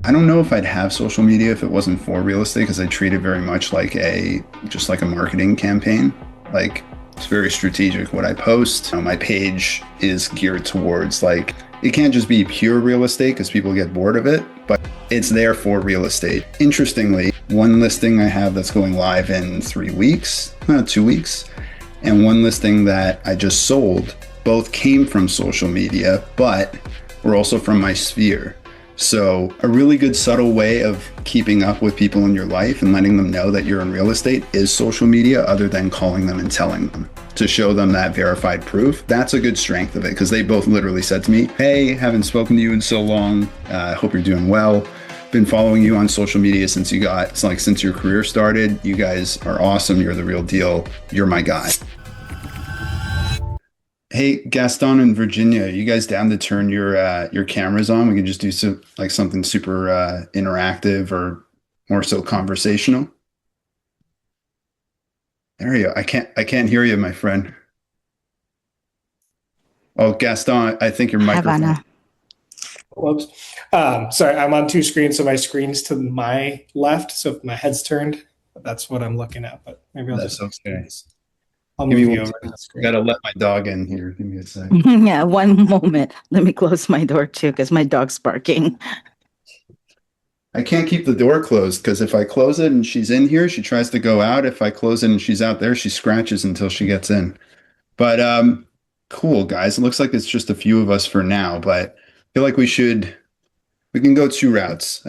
I don't know if I'd have social media if it wasn't for real estate because I treat it very much like just like a marketing campaign. Like it's very strategic what I post. My page is geared towards like it can't just be pure real estate because people get bored of it, but it's there for real estate. Interestingly, one listing I have that's going live in 3 weeks, 2 weeks, and one listing that I just sold both came from social media, but were also from my sphere. So, a really good subtle way of keeping up with people in your life and letting them know that you're in real estate is social media, other than calling them and telling them to show them that verified proof. That's a good strength of it because they both literally said to me, "Hey, haven't spoken to you in so long. Hope you're doing well. Been following you on social media since since your career started. You guys are awesome. You're the real deal. You're my guy." Hey, Gaston and Virginia, you guys down to turn your cameras on? We can just do like something super interactive or more so conversational. There you go. I can't hear you, my friend. Oh, Gaston, I think your microphone. Havana. Whoops. Sorry, I'm on two screens, so my screen's to my left. So if my head's turned, that's what I'm looking at. But maybe I'll That's just do okay. this. I'll Give me move you one over to second. the I screen. gotta let my dog in here. Give me a sec. Yeah, one moment. Let me close my door too because my dog's barking. I can't keep the door closed because if I close it and she's in here, she tries to go out. If I close it and she's out there, she scratches until she gets in. But cool guys. It looks like it's just a few of us for now, but I feel like we can go two routes.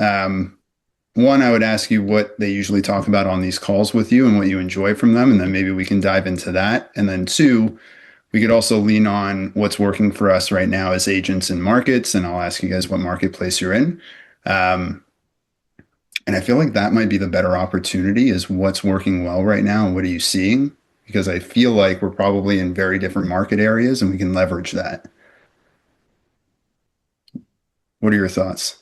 One, I would ask you what they usually talk about on these calls with you and what you enjoy from them, and then maybe we can dive into that. And then two, we could also lean on what's working for us right now as agents in markets, and I'll ask you guys what marketplace you're in. Um, and I feel like that might be the better opportunity is what's working well right now and what are you seeing? Because I feel like we're probably in very different market areas and we can leverage that. What are your thoughts?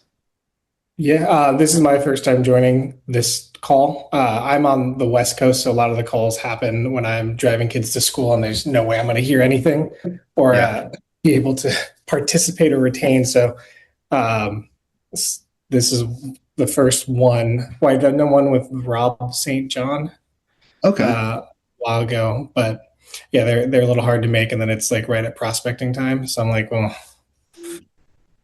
Yeah, this is my first time joining this call. I'm on the West Coast, so a lot of the calls happen when I'm driving kids to school, and there's no way I'm going to hear anything or Yeah. be able to participate or retain. So this is the first one. Well, I've done the one with Rob St. John Okay. a while ago, but yeah, they're a little hard to make, and then it's like right at prospecting time. So I'm like, well,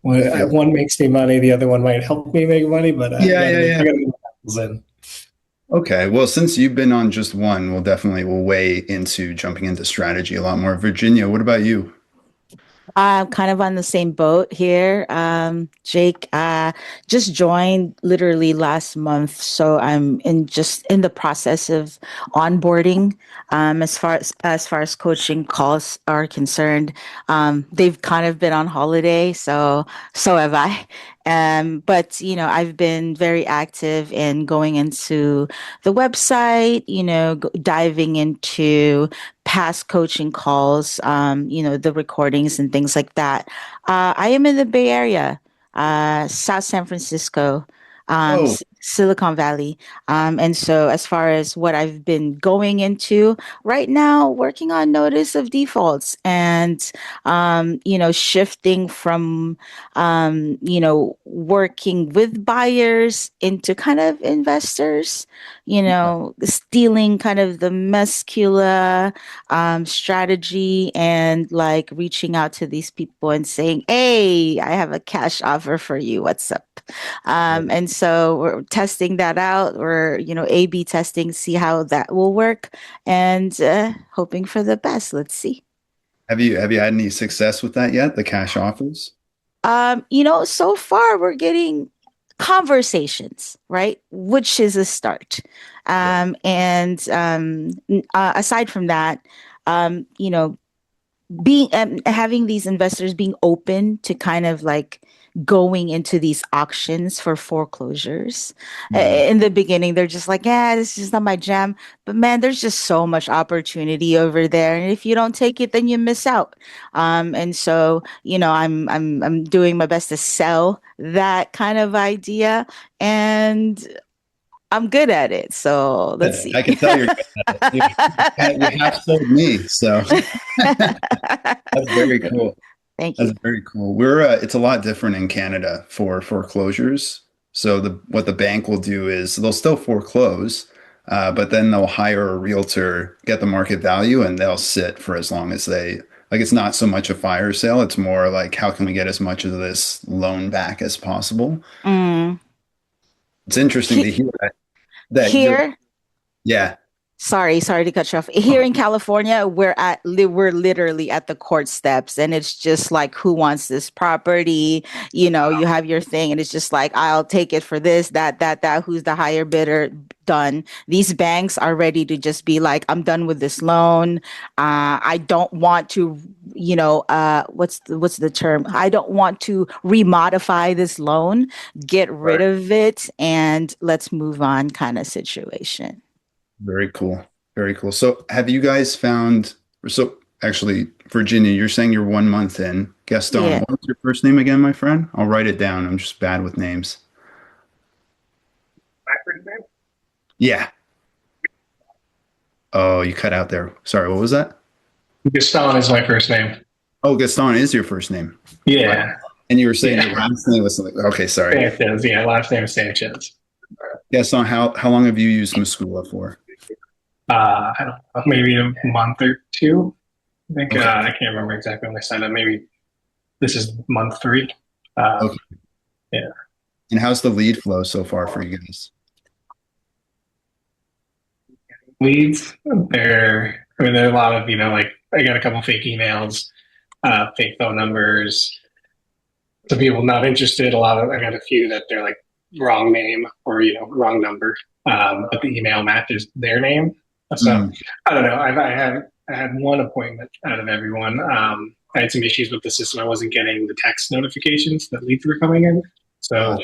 I feel one makes me money, the other one might help me make money, but yeah, yeah, I yeah. gotta get my in. Okay. Well, since you've been on just one, we'll weigh into jumping into strategy a lot more. Virginia, what about you? I'm kind of on the same boat here. Jake, just joined literally last month, so I'm in the process of onboarding. As far as coaching calls are concerned, they've kind of been on holiday, so have I. But I've been very active in going into the website, diving into past coaching calls, the recordings and things like that. I am in the Bay Area, South San Francisco, Oh, Silicon Valley. And so, as far as what I've been going into right now, working on notice of defaults and, shifting from, working with buyers into kind of investors, stealing kind of the Meskula strategy and like reaching out to these people and saying, "Hey, I have a cash offer for you. What's up?" And so we're testing that out. We're A/B testing, see how that will work, and hoping for the best. Let's see. have you had any success with that yet? The cash offers? So far we're getting conversations, right? Which is a start. Yeah. And aside from that, um, you know, being having these investors being open to kind of like going into these auctions for foreclosures. Mhm. In the beginning they're just like, yeah, this is not my jam, but man, there's just so much opportunity over there, and if you don't take it then you miss out. And so I'm doing my best to sell that kind of idea, and I'm good at it, so let's I see. can tell you're good at it. You have sold me, so that's very cool. Thank That's you. very cool. We're it's a lot different in Canada for foreclosures. So what the bank will do is they'll still foreclose, but then they'll hire a realtor, get the market value, and they'll sit for as long as they like. It's not so much a fire sale; it's more like how can we get as much of this loan back as possible. Mm. It's interesting to He, hear that you're here, yeah. sorry to cut you off. Here in California, we're literally at the court steps, and it's just like, who wants this property? You have your thing, and it's just like, I'll take it for this, that. Who's the higher bidder? Done. These banks are ready to just be like, I'm done with this loan. I don't want to, what's the term? I don't want to remodify this loan. Get rid Right. of it, and let's move on, kind of situation. Very cool. Very cool. So have you guys found, so actually, Virginia, you're saying you're 1 month in. Gaston, Yeah. what was your first name again, my friend? I'll write it down. I'm just bad with names. My first name? Yeah. Oh, you cut out there. Sorry, what was that? Gaston is my first name. Oh, Gaston is your first name. Yeah. And you were saying your Yeah. last name was something. Okay, sorry. Sanchez. Yeah, last name is Sanchez. Gaston, how long have you used Meskula for? I don't know, maybe a month or two. I think Okay. I can't remember exactly when I signed up. Maybe this is month 3. Okay. Yeah. And how's the lead flow so far for you guys? Leads, there are a lot of, like I got a couple fake emails, fake phone numbers. Some people not interested. I got a few that they're like wrong name or, wrong number. But the email matches their name. So Mm, I don't know. I had one appointment out of everyone. I had some issues with the system. I wasn't getting the text notifications that leads were coming in. So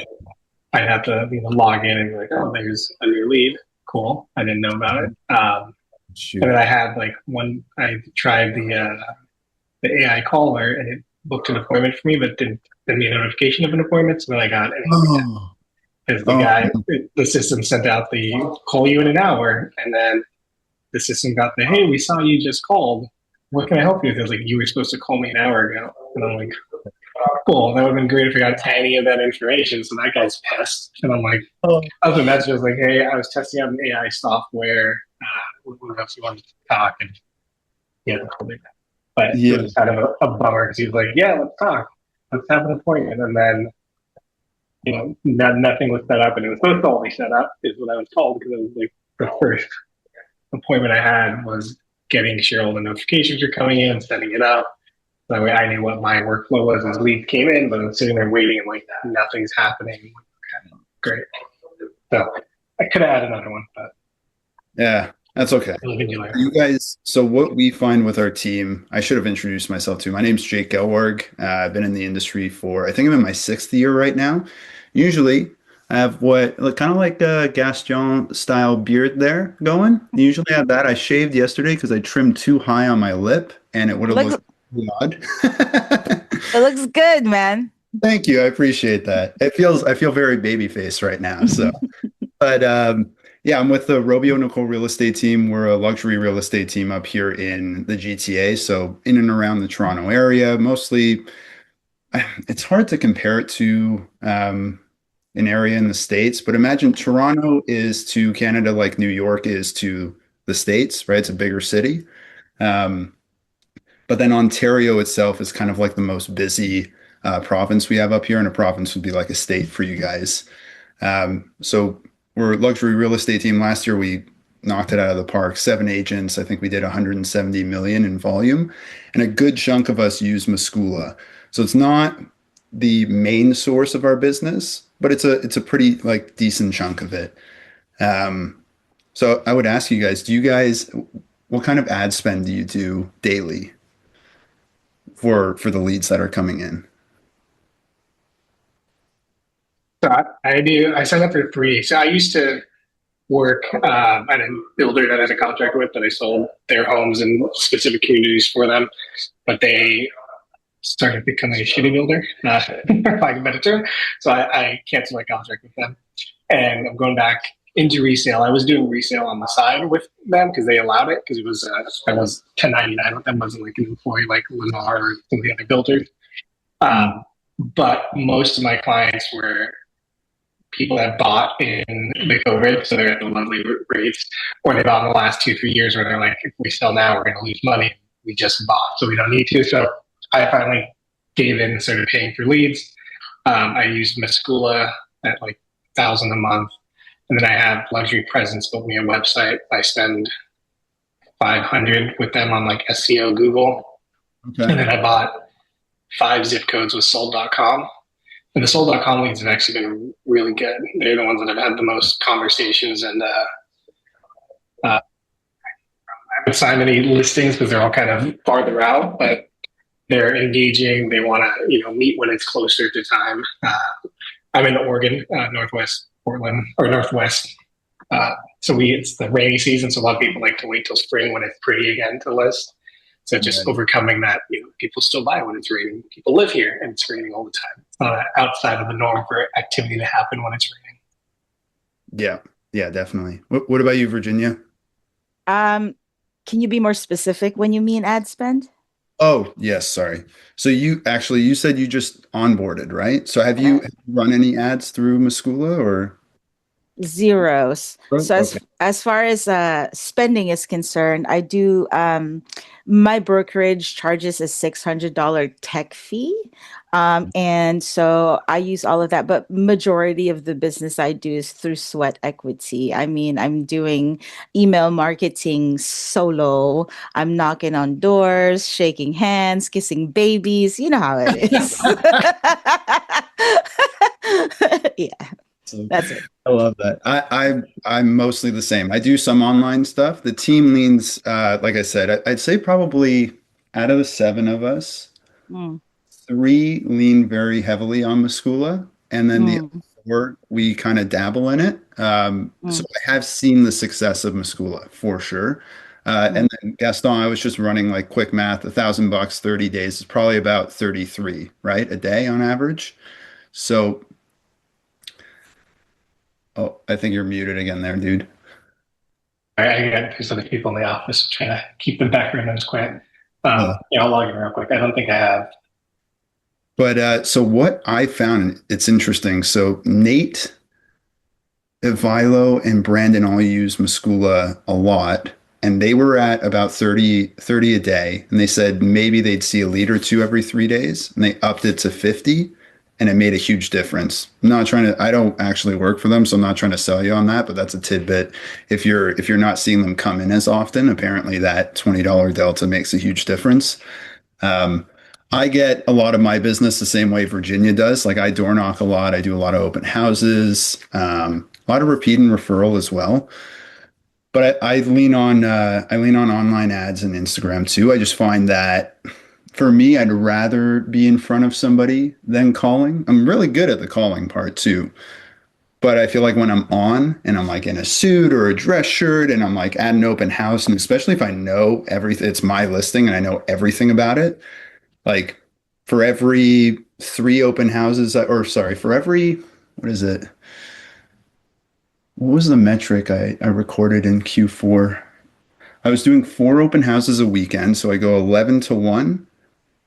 I'd have to log in and be like, oh, there's a new lead. Cool. I didn't know about it. And shoot. then I had I tried the AI caller and it booked an appointment for me, but didn't send me a notification of an appointment. So then I got an email Oh, because oh, the system sent out the call you in an hour. And then the system got the, hey, we saw you just called. What can I help you with? It was like, you were supposed to call me an hour ago. And I'm like, cool. That would have been great if I got any of that information. So that guy's pissed. And I'm like, other than that, just like, hey, I was testing out an AI software. What else you wanted to talk? And yeah, but it yeah. was kind of a bummer because he was like, yeah, let's talk. Let's have an appointment. And then, nothing was set up. And it was supposed to all be set up, is what I was told, because it was like the first appointment I had was getting sure all the notifications are coming in, setting it up. That way I knew what my workflow was as leads came in, but I'm sitting there waiting and like nothing's happening. Okay, great. So I could have had another one, but Yeah, that's okay. You guys, so what we find with our team, I should have introduced myself too. My name's Jake Gelwarg. I've been in the industry for, I think I'm in my 6th year right now. Usually I have what, kind of like a Gaston style beard there going. Usually I have that. I shaved yesterday because I trimmed too high on my lip and it would have Looks looked really odd. it looks good, man. Thank you. I appreciate that. I feel very baby face right now. So, but yeah, I'm with the Robio Nicole real estate team. We're a luxury real estate team up here in the GTA. So in and around the Toronto area, mostly it's hard to compare it to an area in the States, but imagine Toronto is to Canada like New York is to the States, right? It's a bigger city. Um, but then Ontario itself is kind of like the most busy province we have up here, and a province would be like a state for you guys. So we're a luxury real estate team. Last year we knocked it out of the park. 7 agents. I think we did 170 million in volume, and a good chunk of us use Meskula. So it's not the main source of our business, but it's a pretty like decent chunk of it. Um, so I would ask you guys, what kind of ad spend do you do daily for the leads that are coming in? So I signed up for 3. So I used to work at a builder that I had a contract with that I sold their homes in specific communities for them, but they started becoming a shitty builder, for lack of a better term. So I canceled my contract with them, and I'm going back into resale. I was doing resale on the side with them because they allowed it, because it was I was 1099 with them, wasn't like an employee like Lennar or some of the other builders. But most of my clients were people that bought in the COVID, so they're at the monthly rates, or they bought in the last 2, 3 years where they're like, if we sell now, we're going to lose money. We just bought, so we don't need to. So I finally gave in and started paying for leads. I use Meskula at like 1,000 a month, and then I have Luxury Presence built me a website. I spend 500 with them on like SEO Google, Okay. and then I bought 5 zip codes with sold.com. And the sold.com leads have actually been really good. They're the ones that have had the most conversations, and I haven't signed any listings because they're all kind of farther out, but they're engaging. They want to, meet when it's closer to time. I'm in Oregon, Northwest Portland, or Northwest. It's the rainy season, so a lot of people like to wait till spring when it's pretty again to list. So just overcoming that, people still buy when it's raining. People live here and it's raining all the time. It's not outside of the norm for activity to happen when it's raining. Yeah. Yeah, definitely. What about you, Virginia? Can you be more specific when you mean ad spend? Oh, yes, sorry. So you said you just onboarded, right? So have you run any ads through Meskula or? Zeros. So Okay. as far as spending is concerned, I do my brokerage charges a $600 tech fee. And so I use all of that, but majority of the business I do is through sweat equity. I mean, I'm doing email marketing solo. I'm knocking on doors, shaking hands, kissing babies. You know how it is. Yeah, So that's it. I love that. I'm mostly the same. I do some online stuff. The team leans, like I said, I'd say probably out of the seven of us, Mm, three lean very heavily on Meskula, and then the mm, four we kind of dabble in it. So mm, I have seen the success of Meskula for sure. mm. And then Gaston, I was just running like quick math, $1,000, 30 days is probably about 33, right? A day on average. So, oh, I think you're muted again there, dude. I got there's other people in the office trying to keep the background noise quiet. Yeah. I'll log in real quick. I don't think I have. But so what I found, it's interesting. So Nate, Evilo, and Brandon all use Meskula a lot, and they were at about 30 a day. And they said maybe they'd see a lead or two every 3 days, and they upped it to 50, and it made a huge difference. I'm not trying to, I don't actually work for them, so I'm not trying to sell you on that, but that's a tidbit. If you're not seeing them come in as often, apparently that $20 delta makes a huge difference. Um, I get a lot of my business the same way Virginia does. Like I door knock a lot. I do a lot of open houses, a lot of repeat and referral as well. But I lean on online ads and Instagram too. I just find that for me, I'd rather be in front of somebody than calling. I'm really good at the calling part too. But I feel like when I'm on and I'm like in a suit or a dress shirt and I'm like at an open house, and especially if I know everything, it's my listing and I know everything about it, like for every three open houses, or sorry, for every, what is it? What was the metric I recorded in Q4? I was doing four open houses a weekend. So I go 11 to 1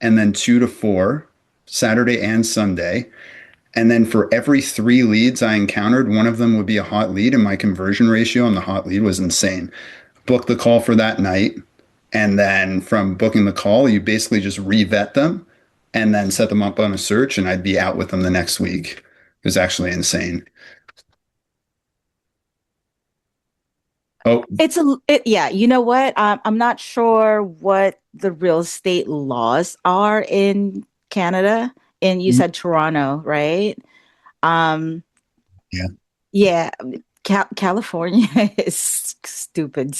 and then 2 to 4, Saturday and Sunday. And then for every three leads I encountered, one of them would be a hot lead. And my conversion ratio on the hot lead was insane. Book the call for that night. And then from booking the call, you basically just revet them and then set them up on a search. And I'd be out with them the next week. It was actually insane. Oh, Yeah, you know what? I'm not sure what the real estate laws are in Canada. And you said Toronto, right? Um, yeah. yeah, California is stupid.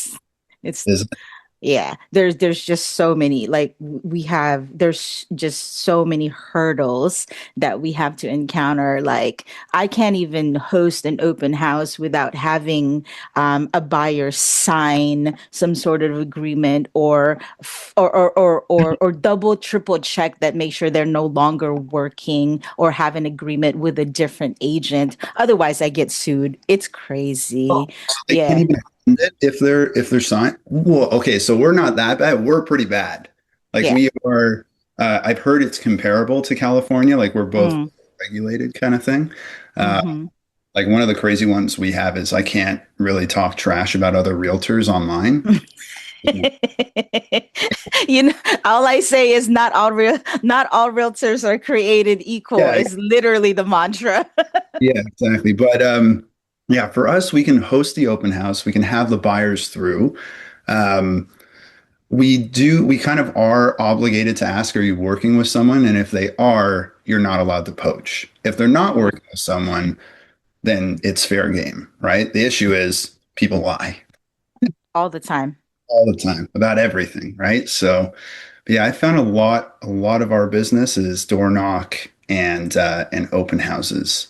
It's Is Yeah, there's just so many, like we have there's just so many hurdles that we have to encounter. Like I can't even host an open house without having a buyer sign some sort of agreement or double triple check that make sure they're no longer working or have an agreement with a different agent. Otherwise, I get sued. It's crazy. they can't Yeah, even end it if they're signed. Well, okay, so we're not that bad. We're pretty bad. Like yeah. we are. I've heard it's comparable to California. Like we're both Mm, regulated kind of thing. Uh, mm-hmm. Like one of the crazy ones we have is I can't really talk trash about other realtors online. You know, all I say is not all realtors are created equal Yeah, is literally the mantra. yeah, exactly. But yeah, for us, we can host the open house. We can have the buyers through. Um, we kind of are obligated to ask, are you working with someone? And if they are, you're not allowed to poach. If they're not working with someone, then it's fair game, right? The issue is people lie All the time. all the time about everything, right? So, yeah, I found a lot of our business is door knock and open houses.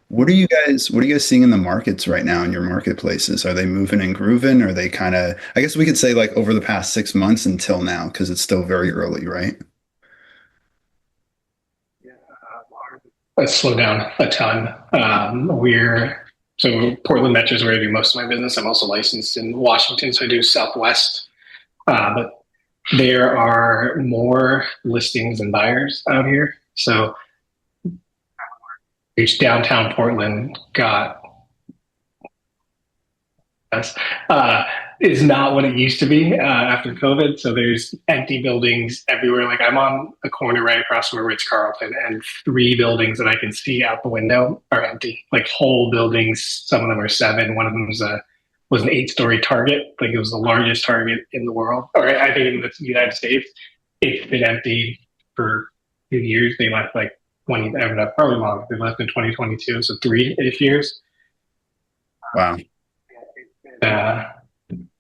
What are you guys seeing in the markets right now in your marketplaces? Are they moving and grooving? Are they kind of, I guess we could say like over the past 6 months until now, because it's still very early, right? It's slowed down a ton. So Portland Metro is where I do most of my business. I'm also licensed in Washington, so I do Southwest. But there are more listings than buyers out here. So each downtown Portland got us, is not what it used to be after COVID. So there's empty buildings everywhere. Like I'm on a corner right across from Ritz Carlton, and three buildings that I can see out the window are empty. Like whole buildings. Some of them are seven. One of them was an 8-story Target. Like it was the largest Target in the world, or I think in the United States. It's been empty for 2 years. They left like 20, probably longer. They left in 2022, so 3-ish years. Wow. Uh,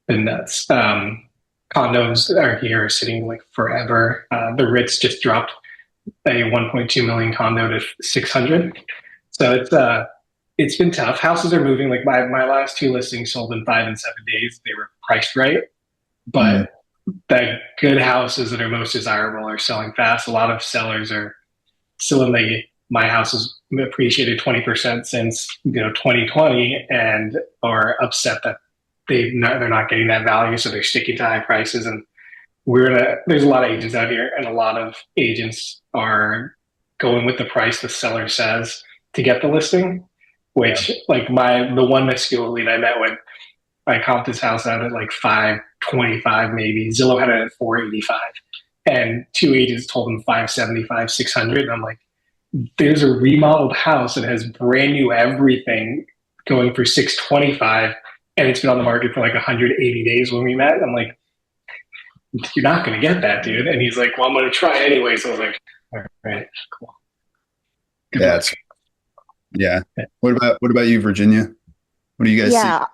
been nuts. Condos are here sitting like forever. The Ritz just dropped a 1.2 million condo to 600. So it's been tough. Houses are moving. Like my last two listings sold in 5 and 7 days. They were priced right, Mm. but the good houses that are most desirable are selling fast. A lot of sellers are still in my house has appreciated 20% since 2020 and are upset that they're not getting that value, so they're sticking to high prices. And there's a lot of agents out here, and a lot of agents are going with the price the seller says to get the listing. Which like the one Meskula lead I met with, I comped his house out at like 525 maybe. Zillow had it at 485, and two agents told him 575, 600. And I'm like, there's a remodeled house that has brand new everything going for 625, and it's been on the market for like 180 days when we met. I'm like, you're not going to get that, dude. And he's like, well, I'm going to try anyway. So I was like, all right, cool. Good Yeah, luck. yeah. What about you, Virginia? What do you guys see? Yeah.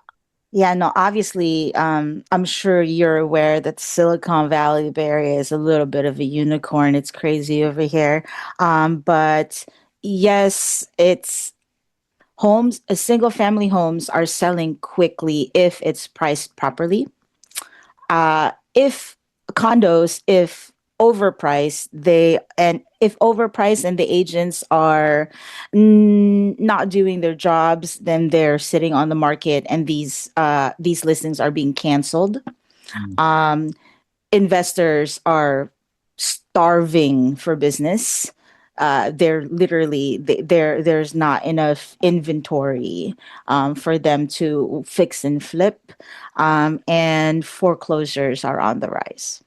Yeah, no, obviously, I'm sure you're aware that Silicon Valley Bay Area is a little bit of a unicorn. It's crazy over here. But yes, it's single family homes are selling quickly if it's priced properly. If condos, if overpriced and the agents are not doing their jobs, then they're sitting on the market, and these listings are being canceled. Mm. Um, Investors are starving for business. There's not enough inventory for them to fix and flip, and foreclosures are on the rise.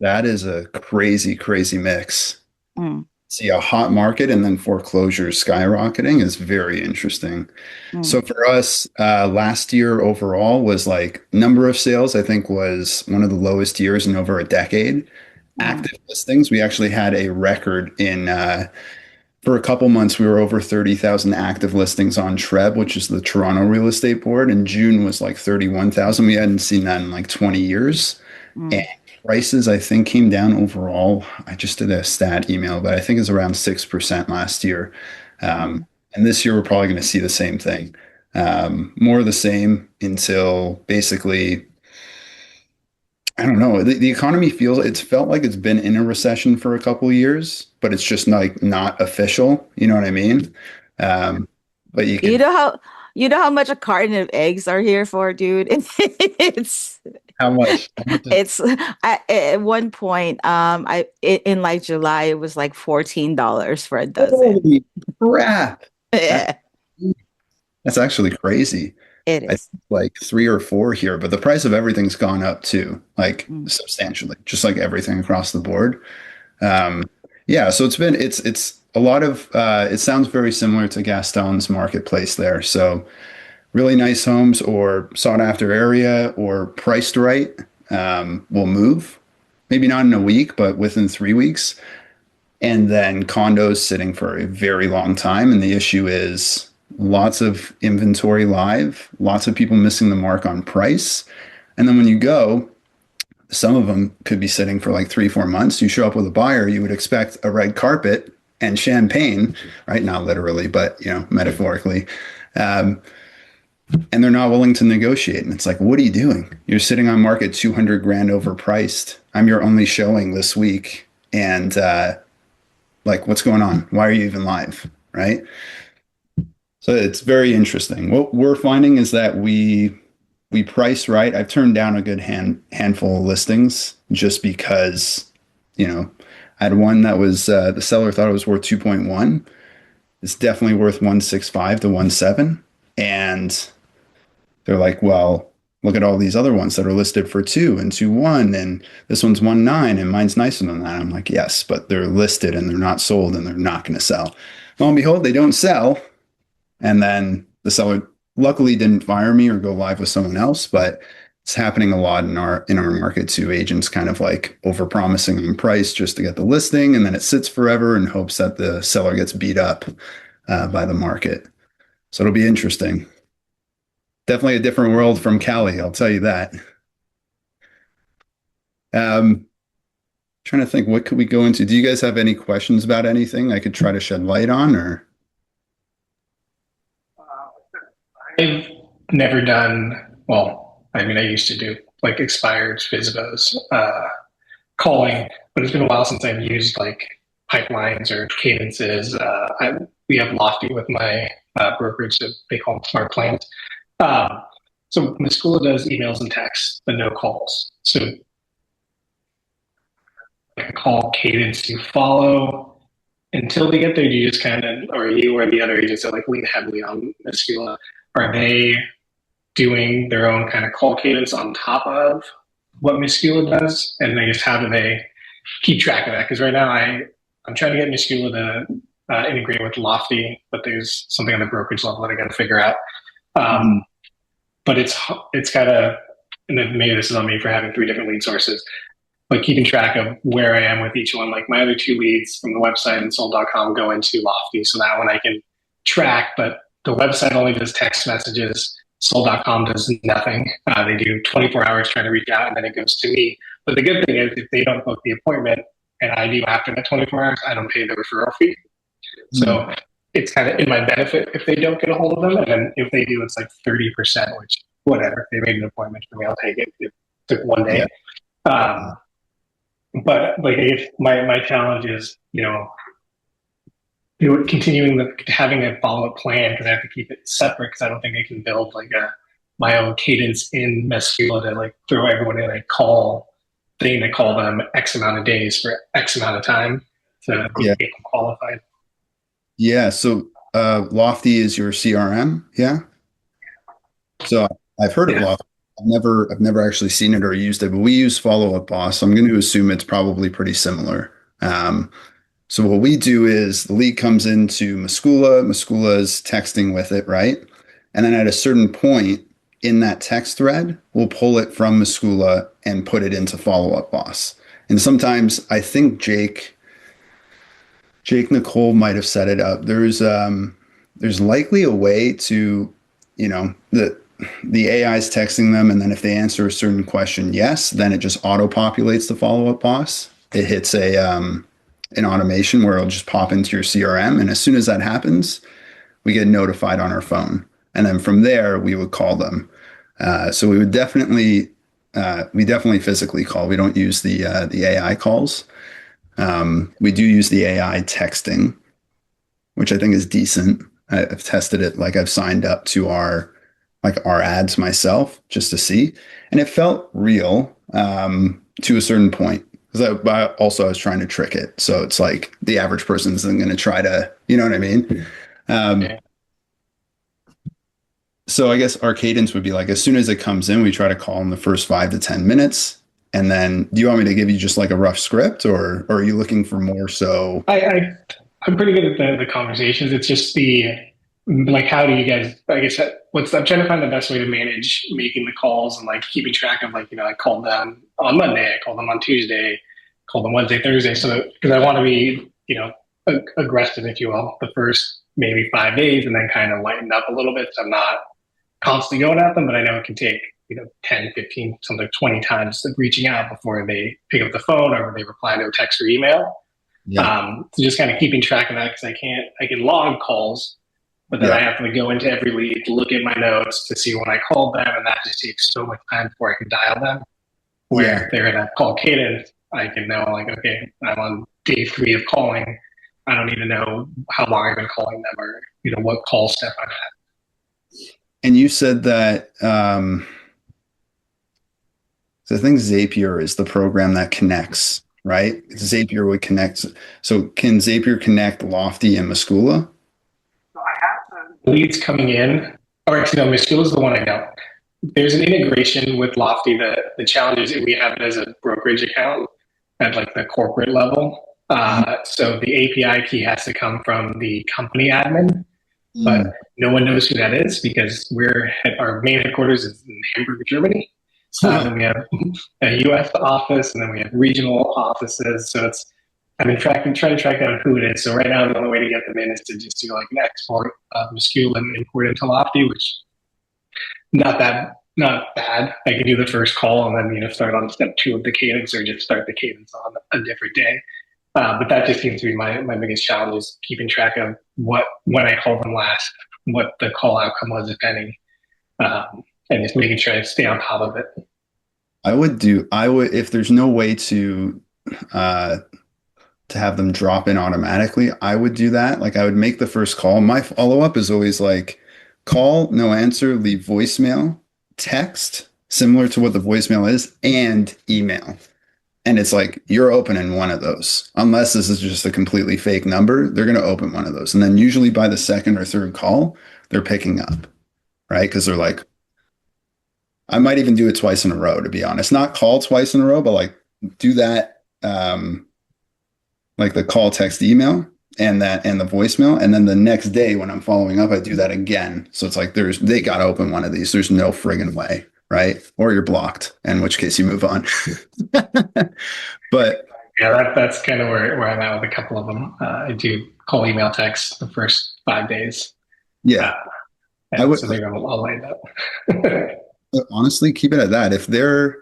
That is a crazy, crazy mix. Mm, See a hot market and then foreclosures skyrocketing is very interesting. mm, So for us, last year overall was like number of sales, I think was one of the lowest years in over a decade. mm, Active listings, we actually had a record for a couple months, we were over 30,000 active listings on TREB, which is the Toronto Real Estate Board. And June was like 31,000. We hadn't seen that in like 20 years. And mm, prices, I think, came down overall. I just did a stat email, but I think it's around 6% last year. mm. And this year, we're probably going to see the same thing. More of the same until basically, I don't know. The economy it's felt like it's been in a recession for a couple of years, but it's just like not official. You know what I mean? Um, but you You could, know how you know how much a carton of eggs are here for, dude? It's how much? How much is, it's at one point, in like July, it was like $14 for a dozen. holy crap. That's, Yeah. That's actually crazy. It I is. think like 3 or 4 here, but the price of everything's gone up too, like Mm. substantially, just like everything across the board. Um, yeah, so it's a lot of it sounds very similar to Gaston's marketplace there. So really nice homes or sought after area or priced right will move. Maybe not in a week, but within 3 weeks. And then condos sitting for a very long time. And the issue is lots of inventory live, lots of people missing the mark on price. And then when you go, some of them could be sitting for like 3, 4 months. You show up with a buyer, you would expect a red carpet and champagne, right? Not literally, but metaphorically. Um, and they're not willing to negotiate. And it's like, what are you doing? You're sitting on market 200 grand overpriced. I'm your only showing this week. And like, what's going on? Why are you even live? Right. So it's very interesting. What we're finding is that we price right. I've turned down a good handful of listings just because, I had one that was the seller thought it was worth 2.1. It's definitely worth 165 to 1.7. And they're like, well, look at all these other ones that are listed for 2 and 2.1, and this one's 1.9, and mine's nicer than that. I'm like, yes, but they're listed and they're not sold and they're not going to sell. Lo and behold, they don't sell. And then the seller luckily didn't fire me or go live with someone else, but it's happening a lot in our market too. Agents kind of like over promising on price just to get the listing, and then it sits forever in hopes that the seller gets beat up by the market. So it'll be interesting. Definitely a different world from Cali, I'll tell you that. Um, Trying to think, what could we go into? Do you guys have any questions about anything I could try to shed light on, or? I've never done, well, I mean, I used to do like expired FSBOs, calling, but it's been a while since I've used like pipelines or cadences. We have Lofty with my brokerage, so they call them smart plans. Um, so Meskula does emails and texts, but no calls. So like a call cadence you follow until they get there. Do you just kind of, or you or the other agents that like lean heavily on Meskula? Are they doing their own kind of call cadence on top of what Meskula does? And I guess how do they keep track of that? Because right now I'm trying to get Meskula to integrate with Lofty, but there's something on the brokerage level that I got to figure out. Um, but it's kind of, and then maybe this is on me for having 3 different lead sources, but keeping track of where I am with each one. Like my other 2 leads from the website and sold.com go into Lofty, so that one I can track. But the website only does text messages. Sold.com does nothing. They do 24 hours trying to reach out, and then it goes to me. But the good thing is, if they don't book the appointment and I do after that 24 hours, I don't pay the referral fee. So it's kind of in my benefit if they don't get a hold of them. And then if they do, it's like 30%, which whatever. If they made an appointment for me, I'll take it. It took one day. Yeah. But like if my challenge is, continuing having a follow-up plan because I have to keep it separate because I don't think I can build like my own cadence in Meskula to like throw everyone in a call thing to call them X amount of days for X amount of time to get them qualified. Yeah. So Lofty is your CRM. Yeah. So I've heard of Lofty. I've never actually seen it or used it, but we use Follow Up Boss. So I'm going to assume it's probably pretty similar. So what we do is the lead comes into Meskula. Meskula is texting with it, right? And then at a certain point in that text thread, we'll pull it from Meskula and put it into Follow Up Boss. And sometimes I think Jake Nicole might have set it up. There's likely a way to, the AI is texting them, and then if they answer a certain question, yes, then it just auto populates the Follow Up Boss. It hits an automation where it'll just pop into your CRM, and as soon as that happens, we get notified on our phone, and then from there we would call them. So we definitely physically call. We don't use the AI calls. We do use the AI texting, which I think is decent. I've tested it. Like I've signed up to our ads myself just to see, and it felt real to a certain point. Because I was trying to trick it, so it's like the average person isn't going to try to, you know what I mean? Yeah. So I guess our cadence would be like, as soon as it comes in, we try to call in the first 5 to 10 minutes. And then do you want me to give you just like a rough script, or are you looking for more so? I'm pretty good at the conversations. It's just the like, how do you guys? I guess what's I'm trying to find the best way to manage making the calls and like keeping track of like I called them on Monday, I called them on Tuesday, called them Wednesday, Thursday, so because I want to be aggressive, if you will, the first maybe 5 days, and then kind of lighten up a little bit. So I'm not constantly going at them, but I know it can take 10, 15, something like 20 times of reaching out before they pick up the phone or they reply to a text or email. Yeah. So just kind of keeping track of that because I can log calls, but then I have to go into every lead, look at my notes to see when I called them, and that just takes so much time before I can dial them. Where if they're in a call cadence, I can know like, okay, I'm on day 3 of calling. I don't even know how long I've been calling them or what call step I'm at. And you said that so I think Zapier is the program that connects, right? Zapier would connect. So can Zapier connect Lofty and Meskula? So I have the leads coming in, or actually, no, Meskula is the one I know. There's an integration with Lofty. The challenge is that we have it as a brokerage account at like the corporate level. So the API key has to come from the company admin, but no one knows who that is because our main headquarters is in Hamburg, Germany. Then we have a U.S. office, and then we have regional offices. So I've been trying to track down who it is. So right now, the only way to get them in is to just do like an export of Meskula and import into Lofty, which not bad. I can do the first call and then start on step 2 of the cadence, or just start the cadence on a different day. But that just seems to be my biggest challenge, is keeping track of when I called them last, what the call outcome was, if any, and just making sure I stay on top of it. I would if there's no way to have them drop in automatically, I would do that. Like I would make the first call. My follow-up is always like call, no answer, leave voicemail, text, similar to what the voicemail is, and email. And it's like, you're opening one of those. Unless this is just a completely fake number, they're going to open one of those. And then usually by the second or third call, they're picking up, right? Because they're like, I might even do it twice in a row, to be honest. Not call twice in a row, but like do that, like the call, text, email, and the voicemail. And then the next day when I'm following up, I do that again. So it's like they got to open one of these. There's no friggin' way. Right? Or you're blocked, in which case you move on. But yeah, that's kind of where I'm at with a couple of them. I do call, email, text the first 5 days. Yeah. So maybe I'll line up. Honestly, keep it at that. If they're,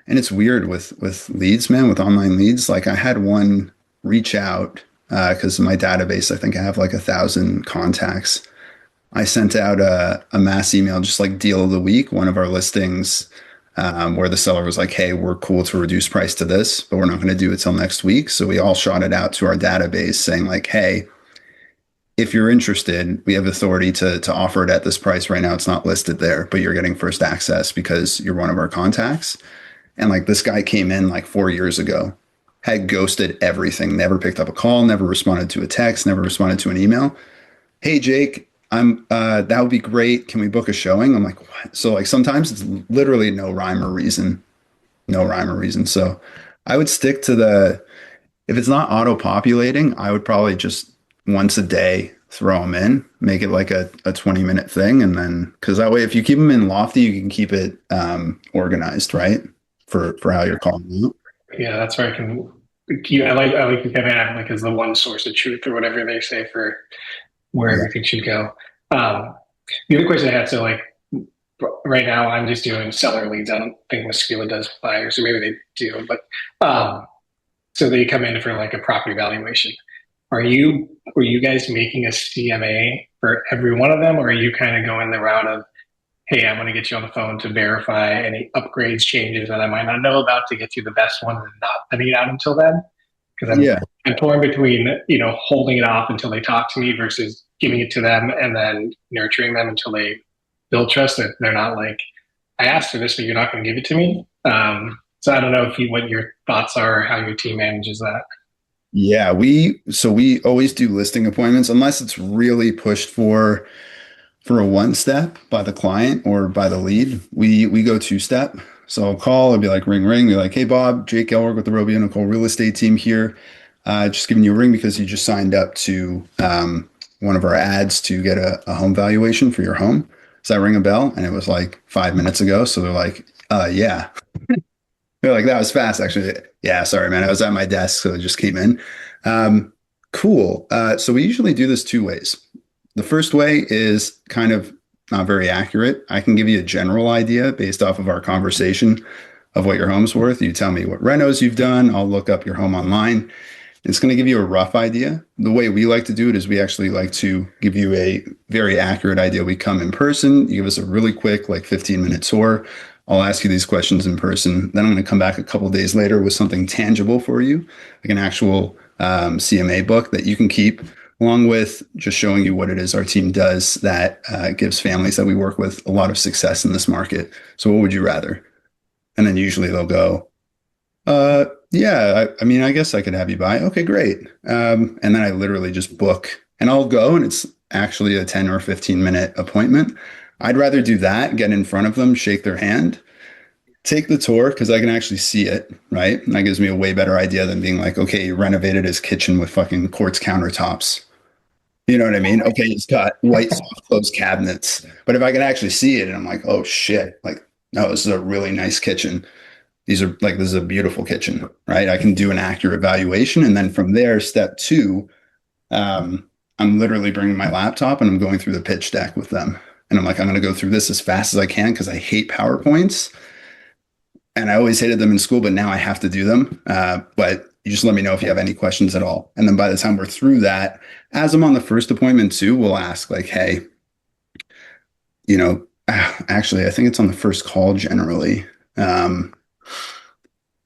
and it's weird with leads, man, with online leads. Like I had one reach out because my database, I think I have like 1,000 contacts. I sent out a mass email, just like deal of the week, one of our listings, where the seller was like, hey, we're cool to reduce price to this, but we're not going to do it till next week. So we all shot it out to our database saying like, hey, if you're interested, we have authority to offer it at this price. Right now, it's not listed there, but you're getting first access because you're one of our contacts. And like this guy came in like 4 years ago, had ghosted everything, never picked up a call, never responded to a text, never responded to an email. Hey, Jake, that would be great. Can we book a showing? I'm like, what? So like sometimes it's literally no rhyme or reason. So I would stick to if it's not auto populating, I would probably just once a day throw them in, make it like a 20-minute thing. And then, cause that way, if you keep them in Lofty, you can keep it, organized, right? For how you're calling out. Yeah, that's where I can, I like to kind of have like as the one source of truth or whatever they say for where everything should go. The other question I had, so like right now I'm just doing seller leads. I don't think Meskula does buyers, or maybe they do, but so they come in for like a property valuation. Were you guys making a CMA for every one of them, or are you kind of going the route of, hey, I'm going to get you on the phone to verify any upgrades, changes that I might not know about to get you the best one and not sending it out until then? Because I'm torn between, holding it off until they talk to me versus giving it to them and then nurturing them until they build trust that they're not like, I asked for this, but you're not going to give it to me. So I don't know what your thoughts are, or how your team manages that. Yeah, we always do listing appointments unless it's really pushed for. For a one step by the client or by the lead, we go two step. So I'll call, I'll be like, ring, ring, be like, hey, Bob, Jake Elwork with the Robio Nicole real estate team here. Just giving you a ring because you just signed up to one of our ads to get a home valuation for your home. Does that ring a bell? And it was like 5 minutes ago. So they're like, yeah. They're like, that was fast, actually. Yeah, sorry, man. I was at my desk, so it just came in. Cool. So we usually do this two ways. The first way is kind of not very accurate. I can give you a general idea based off of our conversation of what your home's worth. You tell me what renos you've done. I'll look up your home online. It's going to give you a rough idea. The way we like to do it is we actually like to give you a very accurate idea. We come in person, you give us a really quick, like 15-minute tour. I'll ask you these questions in person. Then I'm going to come back a couple of days later with something tangible for you, like an actual CMA book that you can keep, along with just showing you what it is our team does that gives families that we work with a lot of success in this market. So what would you rather? And then usually they'll go, yeah, I mean, I guess I could have you by. Okay, great. And then I literally just book and I'll go and it's actually a 10 or 15-minute appointment. I'd rather do that, get in front of them, shake their hand, take the tour because I can actually see it, right? And that gives me a way better idea than being like, okay, you renovated his kitchen with fucking quartz countertops. You know what I mean? Okay, it's got white soft close cabinets. But if I can actually see it and I'm like, oh shit, like, no, this is a really nice kitchen. These are like, this is a beautiful kitchen, right? I can do an accurate evaluation. And then from there, step two, I'm literally bringing my laptop and I'm going through the pitch deck with them. And I'm like, I'm going to go through this as fast as I can because I hate PowerPoints. And I always hated them in school, but now I have to do them. But you just let me know if you have any questions at all. And then by the time we're through that, as I'm on the first appointment too, we'll ask like, hey, you know, actually, I think it's on the first call generally.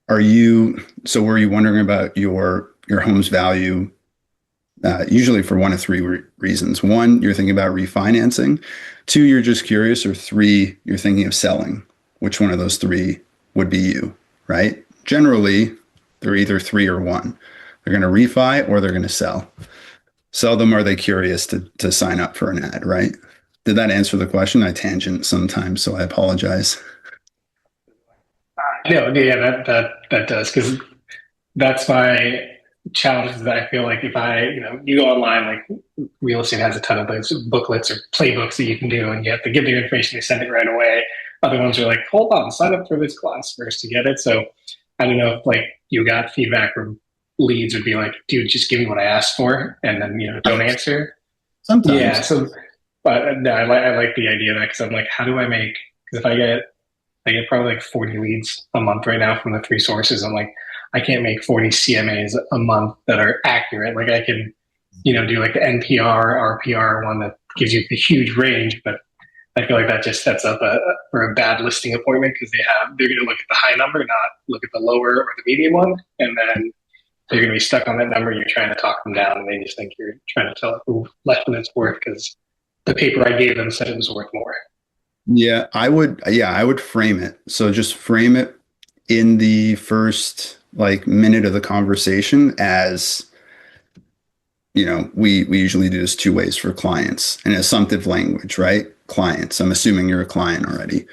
Were you wondering about your home's value? Usually for one of three reasons. One, you're thinking about refinancing. Two, you're just curious. Or three, you're thinking of selling. Which one of those three would be you, right? Generally, they're either three or one. They're going to refi or they're going to sell. Seldom are they curious to sign up for an ad, right? Did that answer the question? I tangent sometimes, so I apologize. No, yeah, that does because that's my challenge. Is that I feel like if you go online, like real estate has a ton of those booklets or playbooks that you can do, and you have to give the information, they send it right away. Other ones are like, hold on, sign up for this class first to get it. So I don't know if like you got feedback from leads would be like, dude, just give me what I asked for, and then don't answer. Sometimes. Yeah. So, but no, I like the idea of that because I'm like, how do I make? Because if I get probably like 40 leads a month right now from the three sources. I'm like, I can't make 40 CMAs a month that are accurate. Like I can, do like the NPR, RPR one that gives you the huge range, but I feel like that just sets up for a bad listing appointment because they're going to look at the high number, not look at the lower or the medium one. And then they're going to be stuck on that number. You're trying to talk them down and they just think you're trying to tell them less than it's worth because the paper I gave them said it was worth more. Yeah, I would frame it. So just frame it in the first like minute of the conversation as, we usually do this two ways for clients in assumptive language, right? Clients. I'm assuming you're a client already.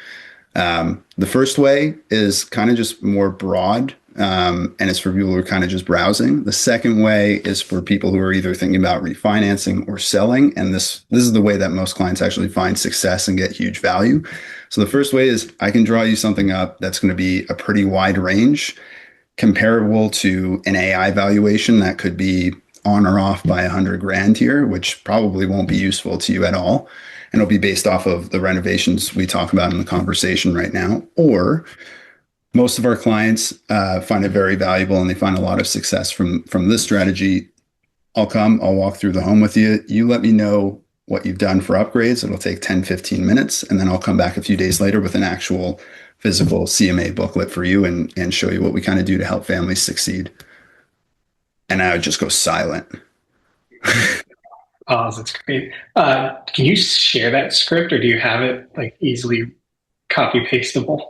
The first way is kind of just more broad, and it's for people who are kind of just browsing. The second way is for people who are either thinking about refinancing or selling, and this is the way that most clients actually find success and get huge value. So the first way is I can draw you something up that's going to be a pretty wide range, comparable to an AI valuation that could be on or off by 100 grand here, which probably won't be useful to you at all. And it'll be based off of the renovations we talk about in the conversation right now. Or most of our clients find it very valuable and they find a lot of success from this strategy. I'll walk through the home with you. You let me know what you've done for upgrades. It'll take 10, 15 minutes. And then I'll come back a few days later with an actual physical CMA booklet for you and show you what we kind of do to help families succeed. And I would just go silent. Oh, that's great. Can you share that script or do you have it like easily copy pastable?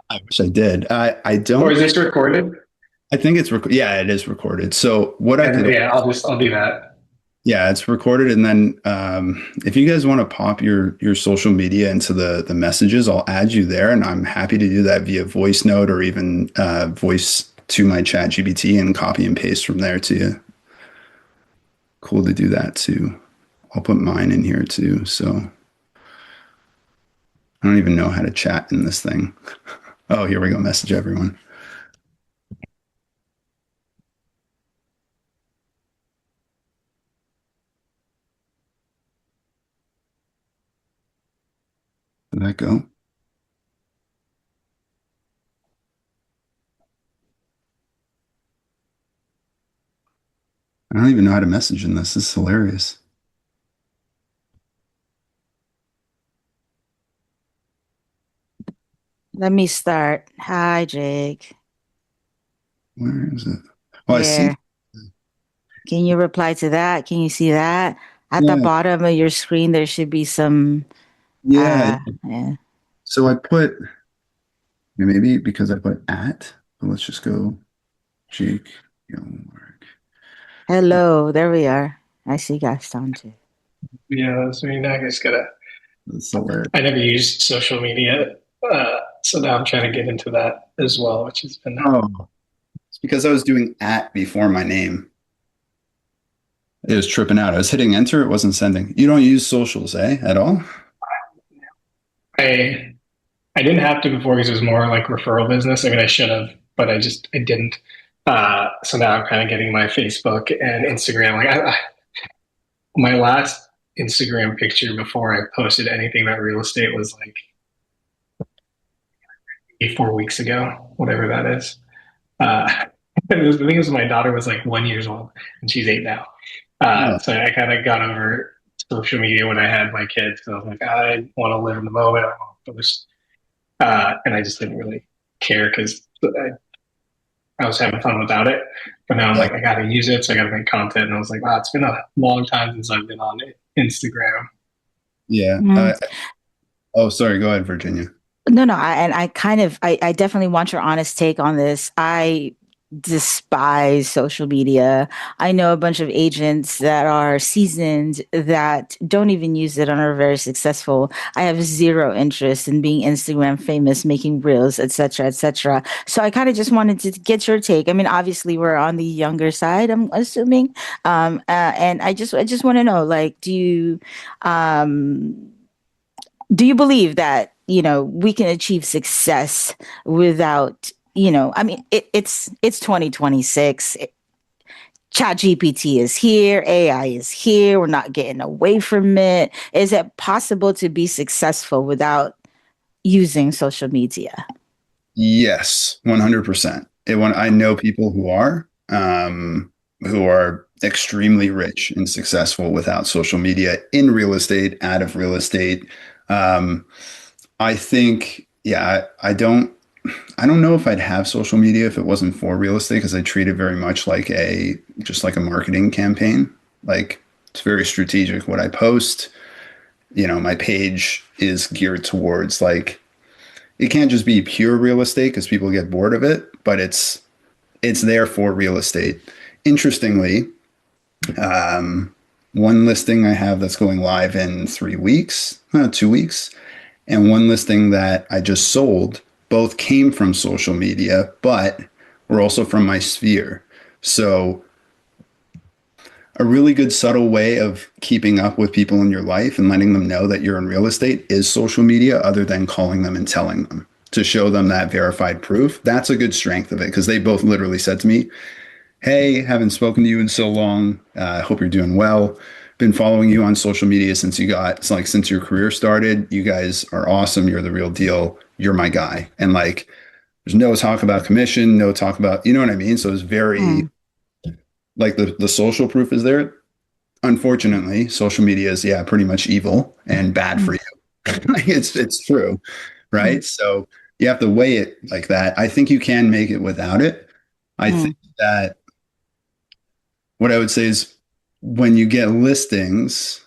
I wish I did. I don't. Or is this recorded? I think it's yeah, it is recorded. So what I did, yeah, I'll do that. Yeah, it's recorded, and then if you guys want to pop your social media into the messages, I'll add you there, and I'm happy to do that via voice note or even voice to my chat GPT and copy and paste from there to you. Cool to do that too. I'll put mine in here too. So I don't even know how to chat in this thing. Oh, here we go. Message everyone. Did that go? I don't even know how to message in this. This is hilarious. Let me start. Hi, Jake. Where is it? Oh, I see. Here. Can you reply to that? Can you see that? At the Yeah, bottom of your screen, there should be some, yeah. yeah. So I put maybe because I put at, but let's just go Jake Gilmore. Hello. There we are. I see Gaston too. Yeah, so I just gotta. That's hilarious. I never used social media, so now I'm trying to get into that as well, which has been. Oh, it's because I was doing at before my name. It was tripping out. I was hitting enter. It wasn't sending. You don't use socials, eh, at all? I I didn't have to before because it was more like referral business. I mean, I should have, but I didn't. So now I'm kind of getting my Facebook and Instagram. My last Instagram picture before I posted anything about real estate was like 4 weeks ago, whatever that is. I think it was my daughter was like 1 year old and she's 8 now. Oh, So I kind of got over social media when I had my kids. So I was like, I want to live in the moment. I want to post. And I just didn't really care because I was having fun without it. But now I'm yeah. like, I got to use it. So I got to make content. And I was like, wow, it's been a long time since I've been on Instagram. Yeah. Mm. Oh, sorry. Go ahead, Virginia. No, no, and I definitely want your honest take on this. I despise social media. I know a bunch of agents that are seasoned that don't even use it and are very successful. I have zero interest in being Instagram famous, making reels, etc., etc. So I kind of just wanted to get your take. I mean, obviously we're on the younger side, I'm assuming, and I just want to know, like, um do you believe that we can achieve success without I mean it's 2026. Chat GPT is here, AI is here, we're not getting away from it. Is it possible to be successful without using social media? Yes, 100%. When I know people who are extremely rich and successful without social media in real estate, out of real estate. Um, I think, yeah, I don't know if I'd have social media if it wasn't for real estate because I treat it very much like just like a marketing campaign. Like it's very strategic what I post. My page is geared towards like it can't just be pure real estate because people get bored of it, but it's there for real estate. Interestingly, one listing I have that's going live in 3 weeks, 2 weeks, and one listing that I just sold, both came from social media, but were also from my sphere. So a really good subtle way of keeping up with people in your life and letting them know that you're in real estate is social media, other than calling them and telling them to show them that verified proof. That's a good strength of it because they both literally said to me, hey, haven't spoken to you in so long. Hope you're doing well. Been following you on social media since your career started. You guys are awesome. You're the real deal. You're my guy. And like, there's no talk about commission, no talk about, you know what I mean? So it's very Mm, like the social proof is there. Unfortunately, social media is pretty much evil and bad for mm, you. It's true, mm, right? So you have to weigh it like that. I think you can make it without it. I mm, think that what I would say is when you get listings,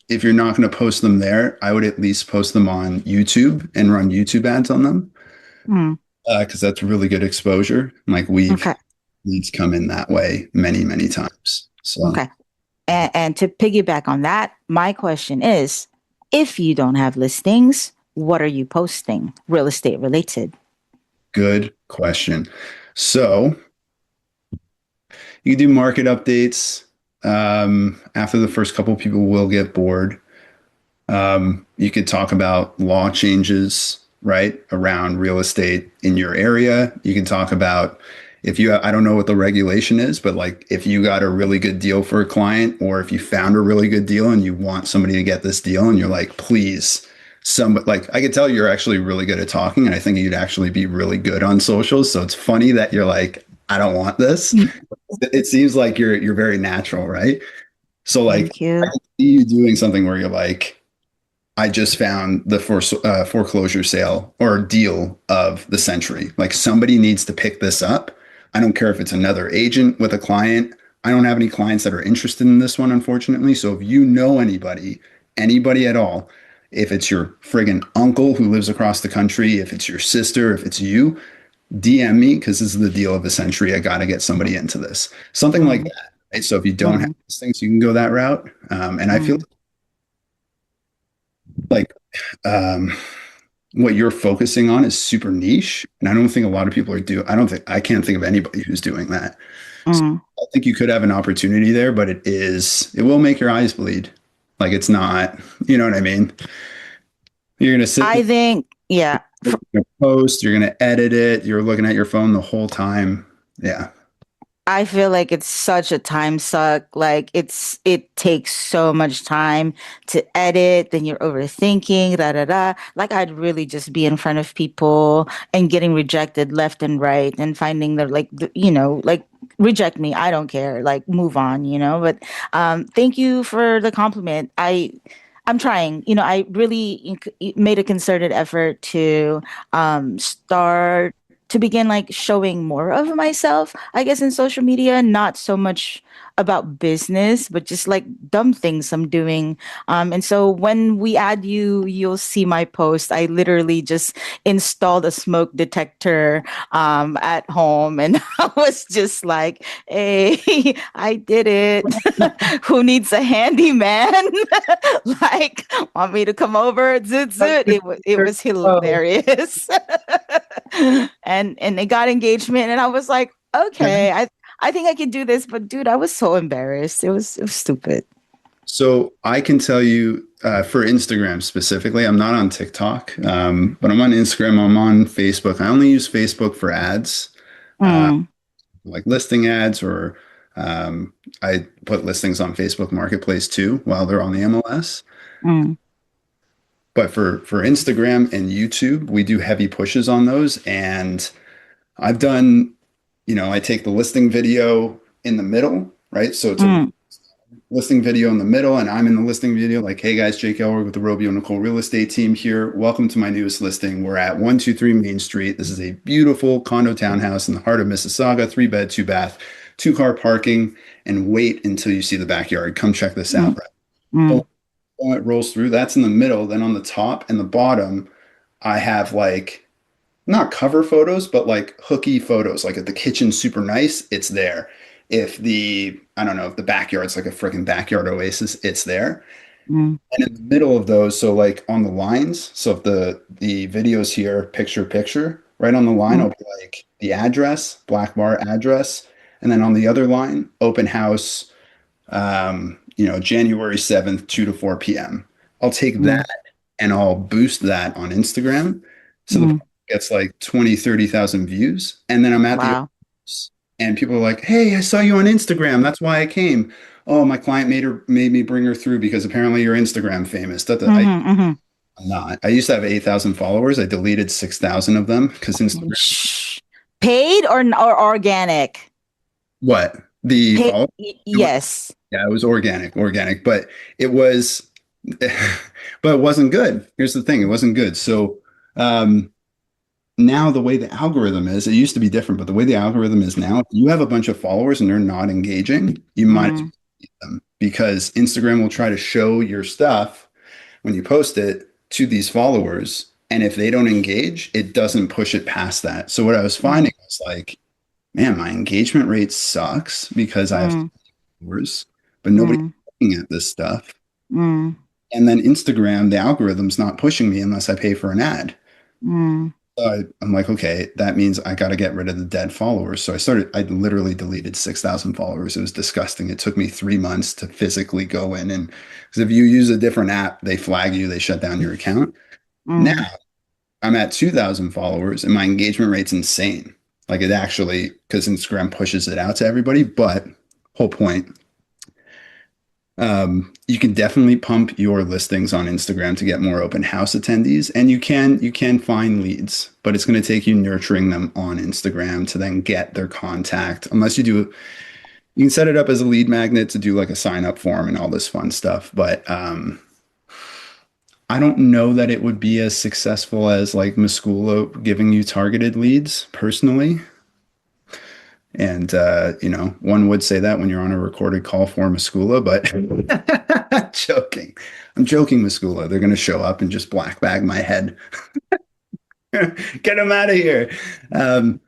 if you're not going to post them there, I would at least post them on YouTube and run YouTube ads on them mm. because that's really good exposure. Like we've Okay. leads come in that way many, many times. So Okay. And to piggyback on that, my question is, if you don't have listings, what are you posting real estate related? Good question. So you can do market updates. After the first couple, people will get bored. You could talk about law changes, right, around real estate in your area. You can talk about if you, I don't know what the regulation is, but like if you got a really good deal for a client, or if you found a really good deal and you want somebody to get this deal and you're like, please, like I could tell you're actually really good at talking, and I think you'd actually be really good on socials. So it's funny that you're like, I don't want this. It seems like you're very natural, right? So like Thank you. I can see you doing something where you're like, I just found the foreclosure sale or deal of the century. Like somebody needs to pick this up. I don't care if it's another agent with a client. I don't have any clients that are interested in this one, unfortunately. So if you know anybody, anybody at all, if it's your friggin' uncle who lives across the country, if it's your sister, if it's you, DM me because this is the deal of the century. I got to get somebody into this. Something like Mm, that. Right? So if you don't have mm, these things, you can go that route. And I feel mm. like um, what you're focusing on is super niche, and I don't think a lot of people are do. I don't think I can't think of anybody who's doing that. So Mm. I think you could have an opportunity there, but it will make your eyes bleed. Like it's not, you know what I mean? You're gonna sit there, I think, yeah. you're gonna post, you're gonna edit it, you're looking at your phone the whole time. Yeah. I feel like it's such a time suck. Like it takes so much time to edit, then you're overthinking, da da da. Like I'd really just be in front of people and getting rejected left and right and finding the like like reject me. I don't care. Like move on, But thank you for the compliment. I'm trying. I really made a concerted effort to start to begin like showing more of myself, I guess, in social media, not so much about business, but just like dumb things I'm doing. And so when we add you, you'll see my post. I literally just installed a smoke detector at home, and I was just like, "Hey, I did it. Who needs a handyman? Like, want me to come over? Zoot zoot." It was Oh, hilarious. And it got engagement, and I was like, okay, I think I can do this. But dude, I was so embarrassed. It was stupid. So I can tell you for Instagram specifically, I'm not on TikTok, but I'm on Instagram. I'm on Facebook. I only use Facebook for ads, uh, Mm, like listing ads, or I put listings on Facebook Marketplace too while they're on the MLS. mm, But for Instagram and YouTube, we do heavy pushes on those. And I've done, I take the listing video in the middle, right? So it's a mm, listing video in the middle, and I'm in the listing video like, hey guys, Jake Elward with the Robio Nicole real estate team here. Welcome to my newest listing. We're at 123 Main Street. This is a beautiful condo townhouse in the heart of Mississauga, 3 bed, 2 bath, 2 car parking, and wait until you see the backyard. Come check this mm, out. Right? mm, So when it rolls through, that's in the middle. Then on the top and the bottom, I have like not cover photos, but like hooky photos. Like if the kitchen's super nice, it's there. If I don't know, if the backyard's like a freaking backyard oasis, it's there. mm, And in the middle of those, so like on the lines, so if the video's here, picture, right on the line, mm, I'll be like the address, Black Bar address, and then on the other line, open house, January 7th, 2 to 4 p.m. I'll take mm, that and I'll boost that on Instagram. So the mm. post gets like 20, 30,000 views. And then I'm at the Wow. office and people are like, hey, I saw you on Instagram. That's why I came. Oh, my client made me bring her through because apparently you're Instagram famous. Hmm, hmm. I'm not. I used to have 8,000 followers. I deleted 6,000 of them because Instagram, Shh. Paid or organic? what? The Paid. follow? Yes. Yeah, it was organic, but it was, but it wasn't good. Here's the thing, it wasn't good. So um, now the way the algorithm is, it used to be different, but the way the algorithm is now, if you have a bunch of followers and they're not engaging, you might as well Mm, delete them because Instagram will try to show your stuff when you post it to these followers. And if they don't engage, it doesn't push it past that. So what I was mm, finding was like, man, my engagement rate sucks because I have mm, followers, but nobody mm. looking at this stuff. Mm, And then Instagram, the algorithm's not pushing me unless I pay for an ad. mm. So I'm like, okay, that means I got to get rid of the dead followers. So I literally deleted 6,000 followers. It was disgusting. It took me 3 months to physically go in. And because if you use a different app, they flag you, they shut down your account. Now Mm. I'm at 2,000 followers and my engagement rate's insane. Like it actually, because Instagram pushes it out to everybody. But whole point, you can definitely pump your listings on Instagram to get more open house attendees, and you can find leads, but it's going to take you nurturing them on Instagram to then get their contact. Unless you can set it up as a lead magnet to do like a sign up form and all this fun stuff. But I don't know that it would be as successful as like Meskula giving you targeted leads personally. And one would say that when you're on a recorded call for Meskula, but joking. I'm joking, Meskula. They're going to show up and just black bag my head. Get them out of here. Um,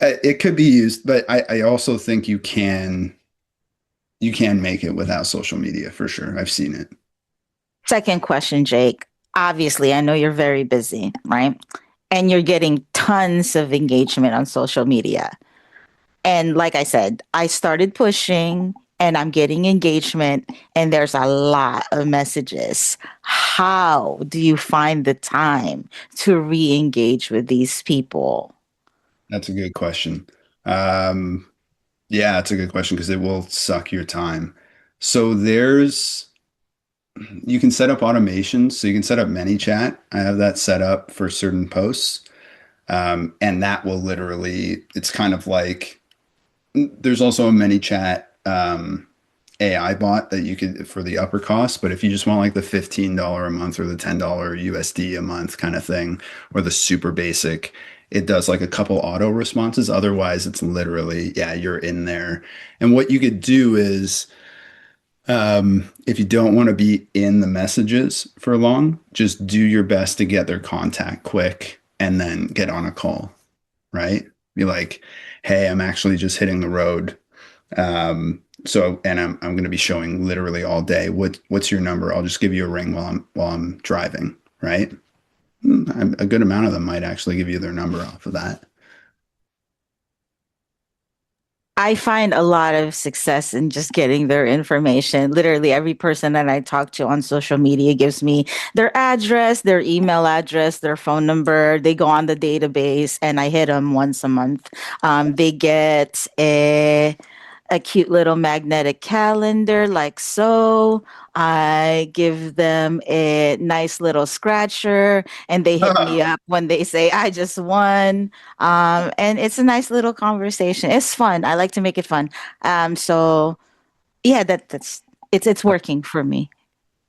it could be used, but I also think you can make it without social media for sure. I've seen it. Second question, Jake. Obviously, I know you're very busy, right? And you're getting tons of engagement on social media. And like I said, I started pushing and I'm getting engagement, and there's a lot of messages. How do you find the time to re engage with these people? That's a good question. Um, yeah, it's a good question because it will suck your time. So you can set up automations. So you can set up ManyChat. I have that set up for certain posts. And that will literally, it's kind of like, there's also a ManyChat AI bot that you could for the upper cost. But if you just want like the $15 a month or the $10 USD a month kind of thing, or the super basic, it does like a couple auto responses. Otherwise, it's literally, yeah, you're in there. And what you could do is, if you don't want to be in the messages for long, just do your best to get their contact quick and then get on a call, right? Be like, hey, I'm actually just hitting the road. And I'm going to be showing literally all day. What's your number? I'll just give you a ring while I'm driving, right? A good amount of them might actually give you their number off of that. I find a lot of success in just getting their information. Literally, every person that I talk to on social media gives me their address, their email address, their phone number. They go on the database, and I hit them once a month. They get a cute little magnetic calendar like so. I give them a nice little scratcher and they hit me up when they say, I just won. And it's a nice little conversation. It's fun. I like to make it fun. So yeah, it's working for me.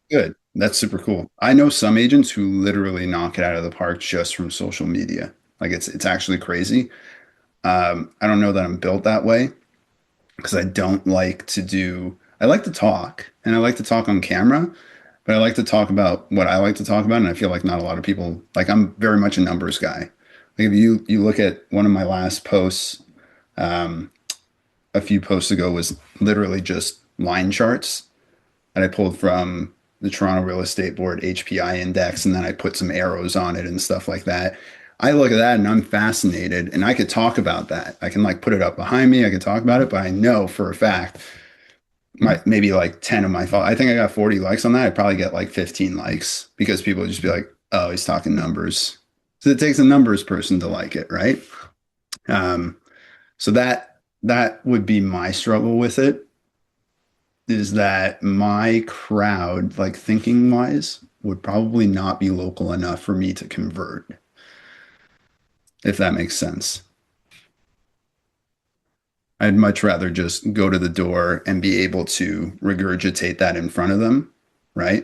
Good. That's super cool. I know some agents who literally knock it out of the park just from social media. Like it's actually crazy. I don't know that I'm built that way because I don't like to do, I like to talk and I like to talk on camera, but I like to talk about what I like to talk about. And I feel like not a lot of people, like I'm very much a numbers guy. Like if you look at one of my last posts, um, a few posts ago was literally just line charts that I pulled from the Toronto Real Estate Board HPI index, and then I put some arrows on it and stuff like that. I look at that and I'm fascinated, and I could talk about that. I can like put it up behind me. I could talk about it, but I know for a fact, maybe like 10 of my followers. I think I got 40 likes on that. I probably get like 15 likes because people would just be like, "Oh, he's talking numbers." So it takes a numbers person to like it, right? Um, so that would be my struggle with it is that my crowd, like thinking wise, would probably not be local enough for me to convert, if that makes sense. I'd much rather just go to the door and be able to regurgitate that in front of them, right?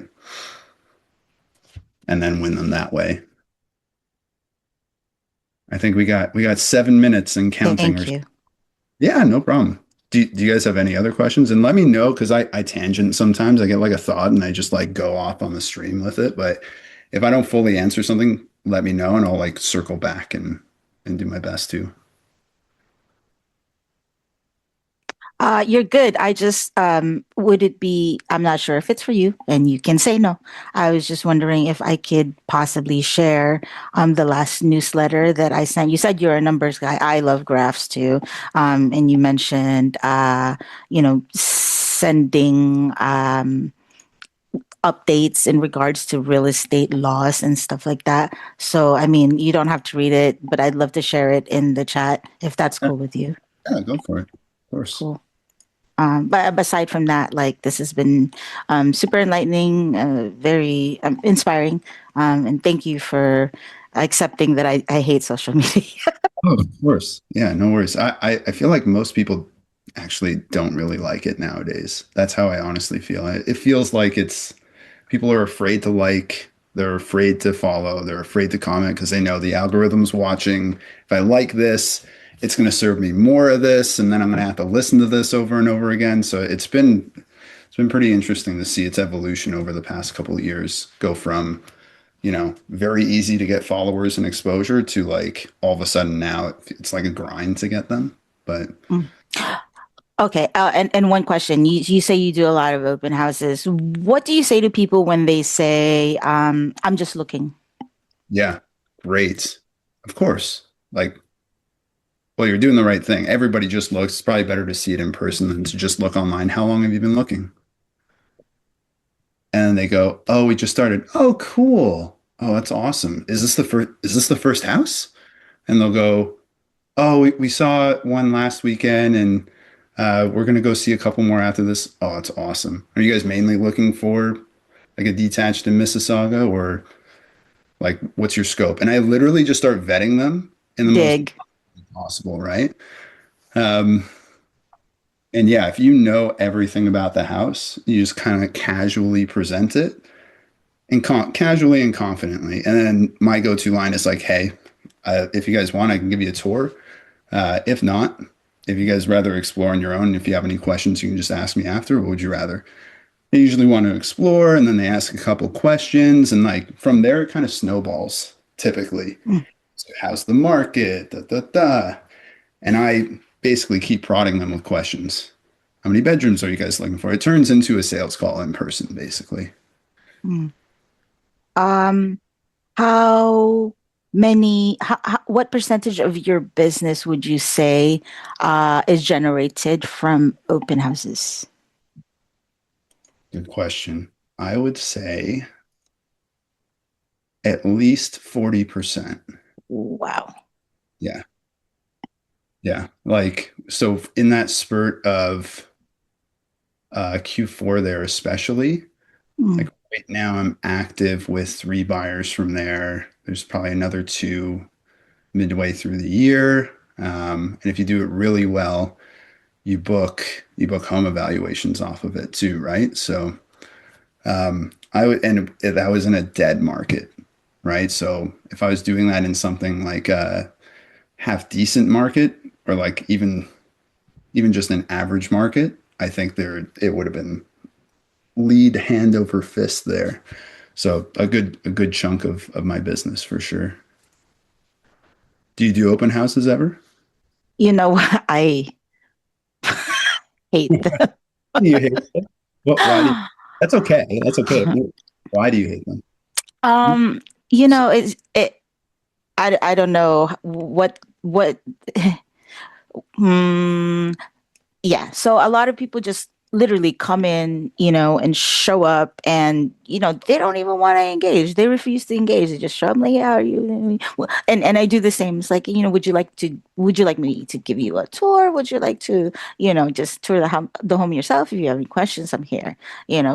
And then win them that way. I think we got 7 minutes and counting. Or Thank you. yeah, no problem. Do you guys have any other questions? And let me know because I tangent sometimes. I get like a thought and I just like go off on the stream with it. But if I don't fully answer something, let me know and I'll like circle back and do my best to. You're good. I just would it be? I'm not sure if it's for you, and you can say no. I was just wondering if I could possibly share the last newsletter that I sent. You said you're a numbers guy. I love graphs too, and you mentioned sending updates in regards to real estate laws and stuff like that. So I mean, you don't have to read it, but I'd love to share it in the chat if that's Yeah, cool with you. yeah, go for it. Of course. Cool. But aside from that, like this has been super enlightening, very inspiring, and thank you for accepting that I hate social media. Oh, of course. Yeah, no worries. I feel like most people actually don't really like it nowadays. That's how I honestly feel. It feels like it's people are afraid to like, they're afraid to follow, they're afraid to comment because they know the algorithm's watching. If I like this, it's going to serve me more of this, and then I'm going to have to listen to this over and over again. So it's been pretty interesting to see its evolution over the past couple of years go from very easy to get followers and exposure to like all of a sudden now it's like a grind to get them. But Mm. Okay, and one question: you say you do a lot of open houses. What do you say to people when they say, "I'm just looking"? yeah, great. Of course. Like, well, you're doing the right thing. Everybody just looks. It's probably better to see it in person than to just look online. How long have you been looking? And they go, "Oh, we just started." "Oh, cool. Oh, that's awesome. Is this the first house?" And they'll go, "Oh, we saw one last weekend, and we're gonna go see a couple more after this." "Oh, that's awesome. Are you guys mainly looking for like a detached in Mississauga, or like what's your scope?" And I literally just start vetting them in the most Dig. possible, right? Um, and yeah, if you know everything about the house, you just kind of casually present it and casually and confidently. And then my go-to line is like, "Hey, if you guys want, I can give you a tour. If not, if you guys rather explore on your own, if you have any questions, you can just ask me after. What would you rather?" They usually want to explore, and then they ask a couple questions, and like from there, it kind of snowballs typically. Mm, So how's the market? Da, da, da. And I basically keep prodding them with questions. How many bedrooms are you guys looking for? It turns into a sales call in person, basically. mm. Um, how what percentage of your business would you say is generated from open houses? Good question. I would say at least 40%. Wow. Yeah. Yeah. Like, so in that spurt of Q4 there, especially, Mm, like right now, I'm active with three buyers from there. There's probably another two midway through the year. And if you do it really well, you book home evaluations off of it too, right? So I would, and that was in a dead market, right? So if I was doing that in something like a half decent market, or like even just an average market, I think there it would have been lead hand over fist there. So a good chunk of my business for sure. Do you do open houses ever? you know, I hate them. You hate them? Why do you? That's okay. That's okay. Why do you hate them? Um, I don't know what hmm, yeah. So a lot of people just literally come in, and show up and, they don't even want to engage. They refuse to engage. They just show up like, yeah, are you? Well, and I do the same. It's like, would you like me to give you a tour? Would you like to, just tour the home yourself? If you have any questions, I'm here,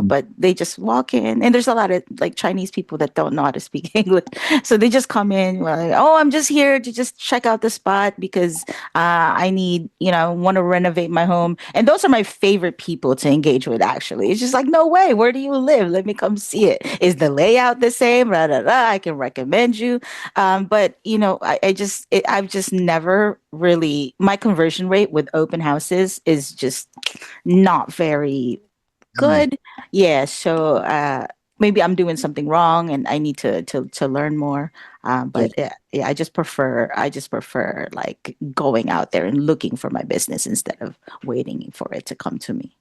but they just walk in, and there's a lot of like Chinese people that don't know how to speak English. So they just come in, like, oh, I'm just here to just check out the spot because I need, want to renovate my home. And those are my favorite people to engage with, actually. It's just like, no way. Where do you live? Let me come see it. Is the layout the same? Blah, blah, blah. I can recommend you. But, I've just never really, my conversion rate with open houses is just not very Mm. good. Yeah. So, maybe I'm doing something wrong and I need to learn more. So, But yeah, I just prefer like going out there and looking for my business instead of waiting for it to come to me,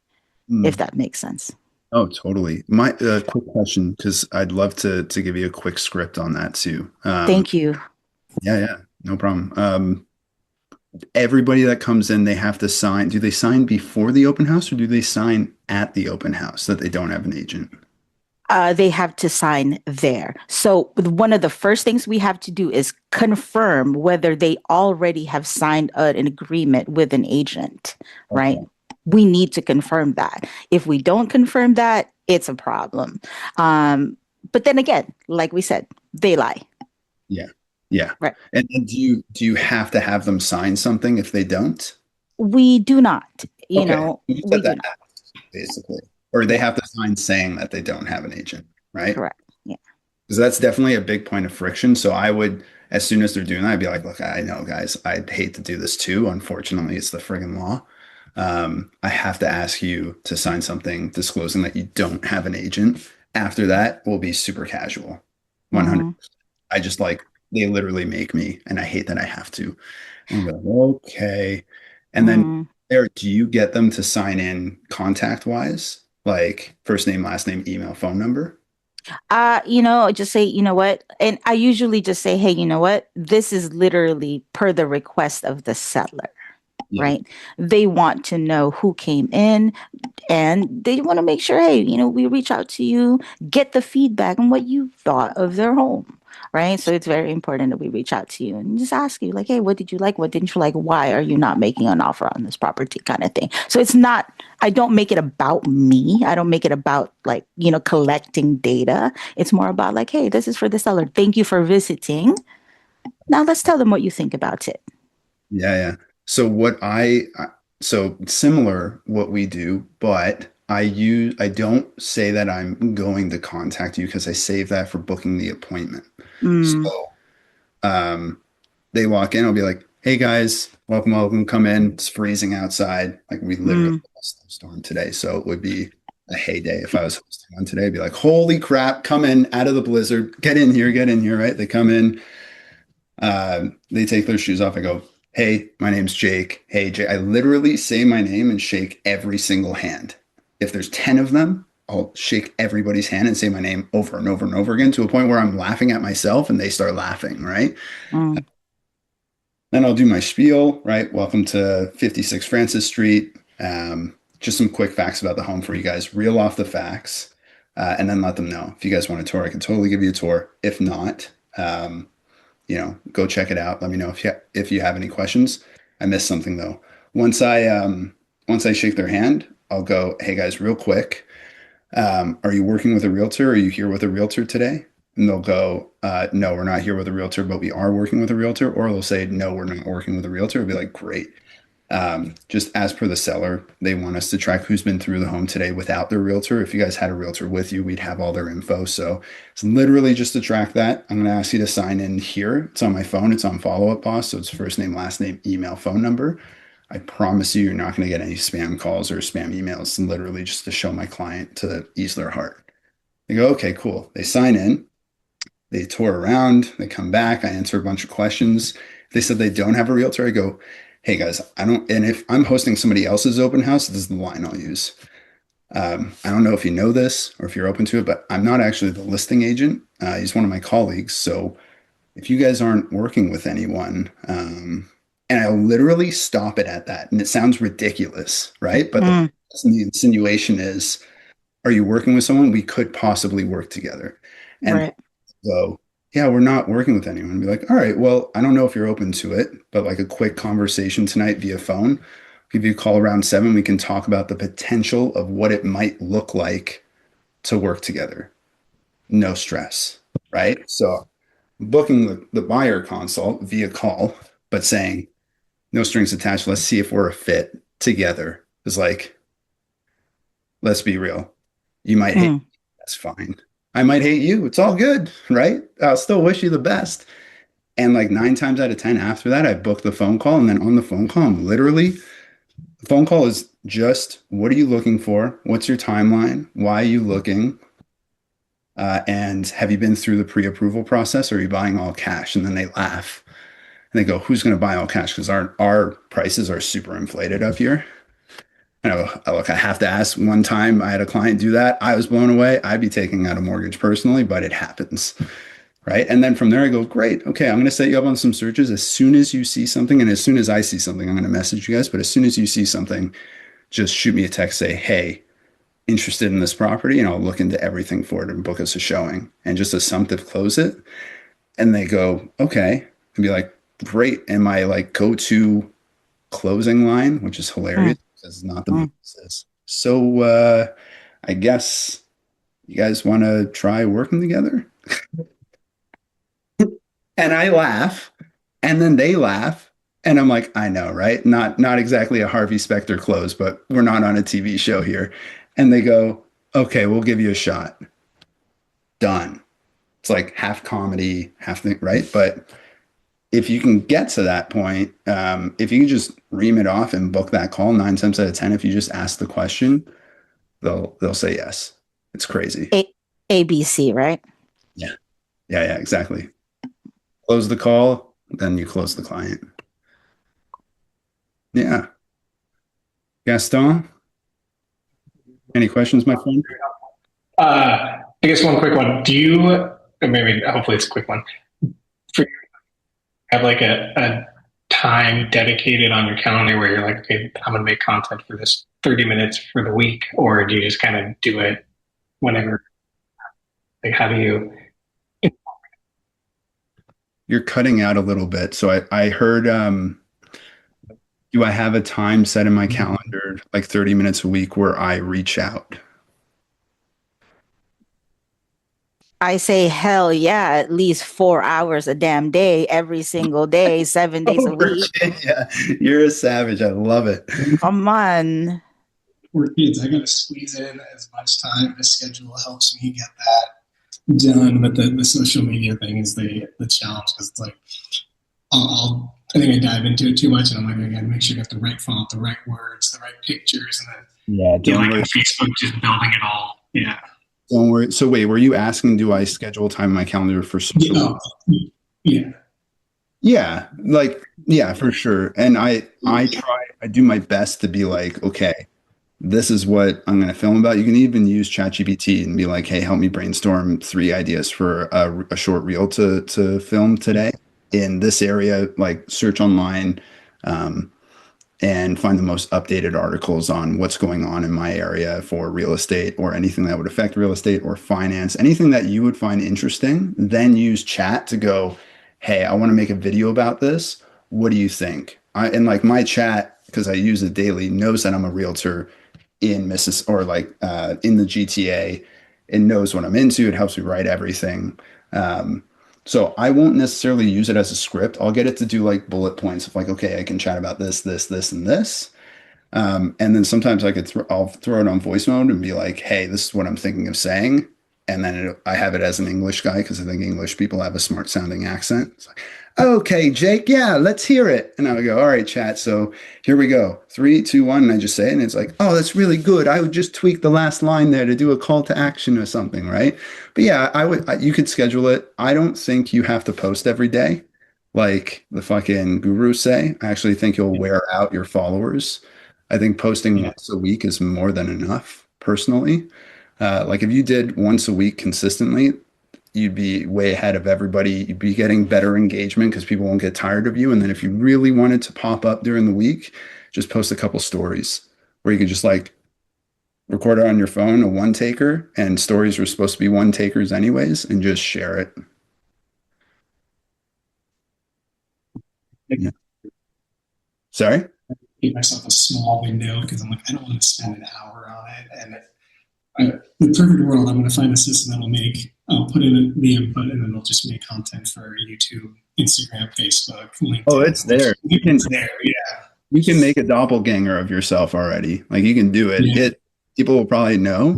if mm, that makes sense. oh, totally. My quick question, because I'd love to give you a quick script on that too. Thank you. Yeah, yeah, no problem. Everybody that comes in, they have to sign. Do they sign before the open house or do they sign at the open house that they don't have an agent? They have to sign there. So one of the first things we have to do is confirm whether they already have signed an agreement with an agent, right? Okay. We need to confirm that. If we don't confirm that, it's a problem. But then again, like we said, they lie, Yeah. Yeah. right? And do you have to have them sign something if they don't? We do not, Okay. You just we have to do not. ask, basically. Or they Yeah, have to sign saying that they don't have an agent, right? correct. Yeah. Because that's definitely a big point of friction. So I would, as soon as they're doing that, I'd be like, look, I know, guys, I'd hate to do this too. Unfortunately, it's the friggin' law. I have to ask you to sign something disclosing that you don't have an agent. After that, we'll be super casual. 100. Mm-hmm. I just like, they literally make me, and I hate that I have to. And I'm like, okay. And then Mm-hmm. there, do you get them to sign in contact wise? Like first name, last name, email, phone number? Just say, you know what? And I usually just say, hey, you know what? This is literally per the request of the seller, Yeah. right? They want to know who came in and they want to make sure, hey, we reach out to you, get the feedback and what you thought of their home, right? So it's very important that we reach out to you and just ask you, like, hey, what did you like? What didn't you like? Why are you not making an offer on this property, kind of thing? So it's not, I don't make it about me. I don't make it about like, collecting data. It's more about like, hey, this is for the seller. Thank you for visiting. Now let's tell them what you think about it. Yeah, yeah. So so similar what we do, but I don't say that I'm going to contact you because I save that for booking the appointment. Mm, So um they walk in, I'll be like, hey guys, welcome, welcome, come in. It's freezing outside. Like we literally mm, had a snowstorm today. So it would be a heyday if I was hosting one today. I'd be like, holy crap, come in out of the blizzard, get in here, right? They come in. They take their shoes off. I go, hey, my name's Jake. Hey, Jake. I literally say my name and shake every single hand. If there's 10 of them, I'll shake everybody's hand and say my name over and over and over again to a point where I'm laughing at myself and they start laughing, right? mm, Then I'll do my spiel, right? Welcome to 56 Francis Street. Just some quick facts about the home for you guys. Reel off the facts and then let them know. If you guys want a tour, I can totally give you a tour. If not, go check it out. Let me know if you have any questions. I missed something though. Once I once I shake their hand, I'll go, hey guys, real quick. Are you working with a realtor? Are you here with a realtor today? And they'll go, no, we're not here with a realtor, but we are working with a realtor. Or they'll say, no, we're not working with a realtor. I'll be like, great. Just as per the seller, they want us to track who's been through the home today without their realtor. If you guys had a realtor with you, we'd have all their info. So it's literally just to track that. I'm going to ask you to sign in here. It's on my phone. It's on Follow Up Boss. So it's first name, last name, email, phone number. I promise you, you're not going to get any spam calls or spam emails. It's literally just to show my client to ease their heart. They go, okay, cool. They sign in. They tour around, they come back, I answer a bunch of questions. If they said they don't have a realtor, I go, hey guys, I don't, and if I'm hosting somebody else's open house, this is the line I'll use. I don't know if you know this or if you're open to it, but I'm not actually the listing agent. He's one of my colleagues. So if you guys aren't working with anyone, and I'll literally stop it at that. And it sounds ridiculous, right? But mm, the insinuation is, are you working with someone? We could possibly work together. And right. go, yeah, we're not working with anyone. Be like, all right, well, I don't know if you're open to it, but like a quick conversation tonight via phone. Give you a call around 7. We can talk about the potential of what it might look like to work together. No stress, right? So booking the buyer consult via call, but saying no strings attached. Let's see if we're a fit together. Is like, let's be real. You might hate me. Mm, That's fine. I might hate you. It's all good, right? I'll still wish you the best. And like 9 times out of 10 after that, I book the phone call. And then on the phone call, the phone call is just what are you looking for? What's your timeline? Why are you looking? And have you been through the pre-approval process, or are you buying all cash? And then they laugh and they go, who's going to buy all cash? Because our prices are super inflated up here. Look, I have to ask. One time I had a client do that. I was blown away. I'd be taking out a mortgage personally, but it happens. Right. And then from there, I go, great. Okay. I'm going to set you up on some searches. As soon as you see something, and as soon as I see something, I'm going to message you guys. But as soon as you see something, just shoot me a text, say, hey, interested in this property, and I'll look into everything for it and book us a showing and just assumptive close it. And they go, okay. And be like, great. And my like go to closing line, which is Mm, hilarious because it's not the mm. basis. So I guess you guys want to try working together? And I laugh, and then they laugh, and I'm like, I know, right? Not exactly a Harvey Specter close, but we're not on a TV show here. And they go, okay, we'll give you a shot. Done. It's like half comedy, half thing, right? But if you can get to that point, if you can just ream it off and book that call 9 times out of 10, if you just ask the question, they'll say yes. It's crazy. A ABC, right? Yeah. Yeah, exactly. Close the call, then you close the client. Yeah. Gaston, any questions, my friend? I guess one quick one. Do you, or maybe hopefully it's a quick one, for have like a time dedicated on your calendar where you're like, okay, I'm gonna make content for this 30 minutes for the week, or do you just kind of do it whenever? Like, how do you? You're cutting out a little bit. So I heard, do I have a time set in my calendar, like 30 minutes a week, where I reach out? I say, hell yeah, at least 4 hours a damn day, every single day, 7 days a Oh, week. Virginia, you're a savage. I love it. Come on. We're kids. I got to squeeze in as much time. The schedule helps me get that done. But the social media thing is the challenge because it's like I think I dive into it too much, and I'm like, I got to make sure you got the right font, the right words, the right pictures, and then Yeah, you don't like worry. on Facebook just building it all. Yeah. Don't worry. So wait, were you asking, do I schedule time in my calendar for social Yeah. media? Yeah. Yeah, like yeah, for sure. And I do my best to be like, okay, this is what I'm going to film about. You can even use ChatGPT and be like, hey, help me brainstorm 3 ideas for a short reel to film today in this area. Like search online, um, and find the most updated articles on what's going on in my area for real estate or anything that would affect real estate or finance, anything that you would find interesting. Then use chat to go, hey, I want to make a video about this. What do you think? And like my chat, because I use it daily, knows that I'm a realtor in Mrs. or like in the GTA. It knows what I'm into. It helps me write everything. Um, so I won't necessarily use it as a script. I'll get it to do like bullet points of like, okay, I can chat about this, this, this, and this. And then sometimes I'll throw it on voice mode and be like, hey, this is what I'm thinking of saying. And then I have it as an English guy because I think English people have a smart sounding accent. It's like, okay, Jake, yeah, let's hear it. And I would go, all right, chat. So here we go. Three, two, one. And I just say it. And it's like, oh, that's really good. I would just tweak the last line there to do a call to action or something, right? But yeah, you could schedule it. I don't think you have to post every day like the fucking gurus say. I actually think you'll wear out your followers. I think posting Yeah. once a week is more than enough, personally. Like if you did once a week consistently, you'd be way ahead of everybody. You'd be getting better engagement because people won't get tired of you. And then if you really wanted to pop up during the week, just post a couple stories where you could just like record it on your phone, a one taker, and stories were supposed to be one takers anyways, and just share it. Yeah. Sorry? Give myself a small window because I'm like, I don't want to spend an hour on it. And the perfect world, I'm going to find a system that will I'll put in the input and then they'll just make content for YouTube, Instagram, Facebook, Oh, LinkedIn. it's there. It's there. Yeah. You can make a doppelganger of yourself already. Like you can do it. Yeah. People will probably know.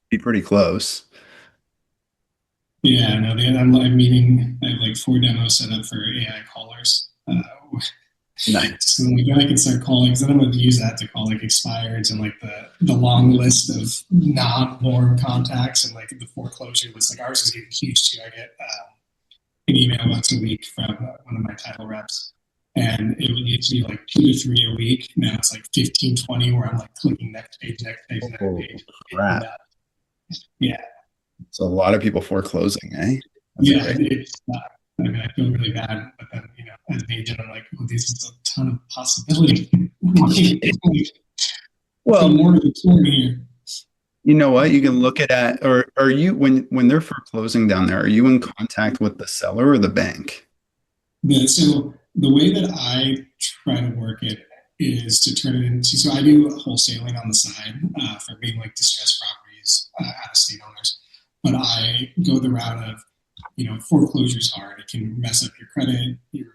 Be pretty close. Yeah. No, I'm meeting, I have like 4 demos set up for AI callers. Nice. So then I can start calling, because then I'm going to use that to call like expireds and like the long list of non-warm contacts and like the foreclosure list. Like ours is getting huge too. I get an email once a week from one of my title reps. And it would used to be like 2 to 3 a week. Now it's like 15, 20, where I'm like clicking next page, next page, next page. Crap. Yeah. So a lot of people foreclosing, eh? That's Yeah, great. it's I mean, I feel really bad, but then, as an agent, I'm like, oh, this is a ton of possibility. Well, more to the story here. you know what? You can look at, or are you, when they're foreclosing down there, are you in contact with the seller or the bank? So the way that I try to work it is to turn it into, so I do wholesaling on the side for being like distressed properties out of state owners, but I go the route of, foreclosure's hard. It can mess up your credit, your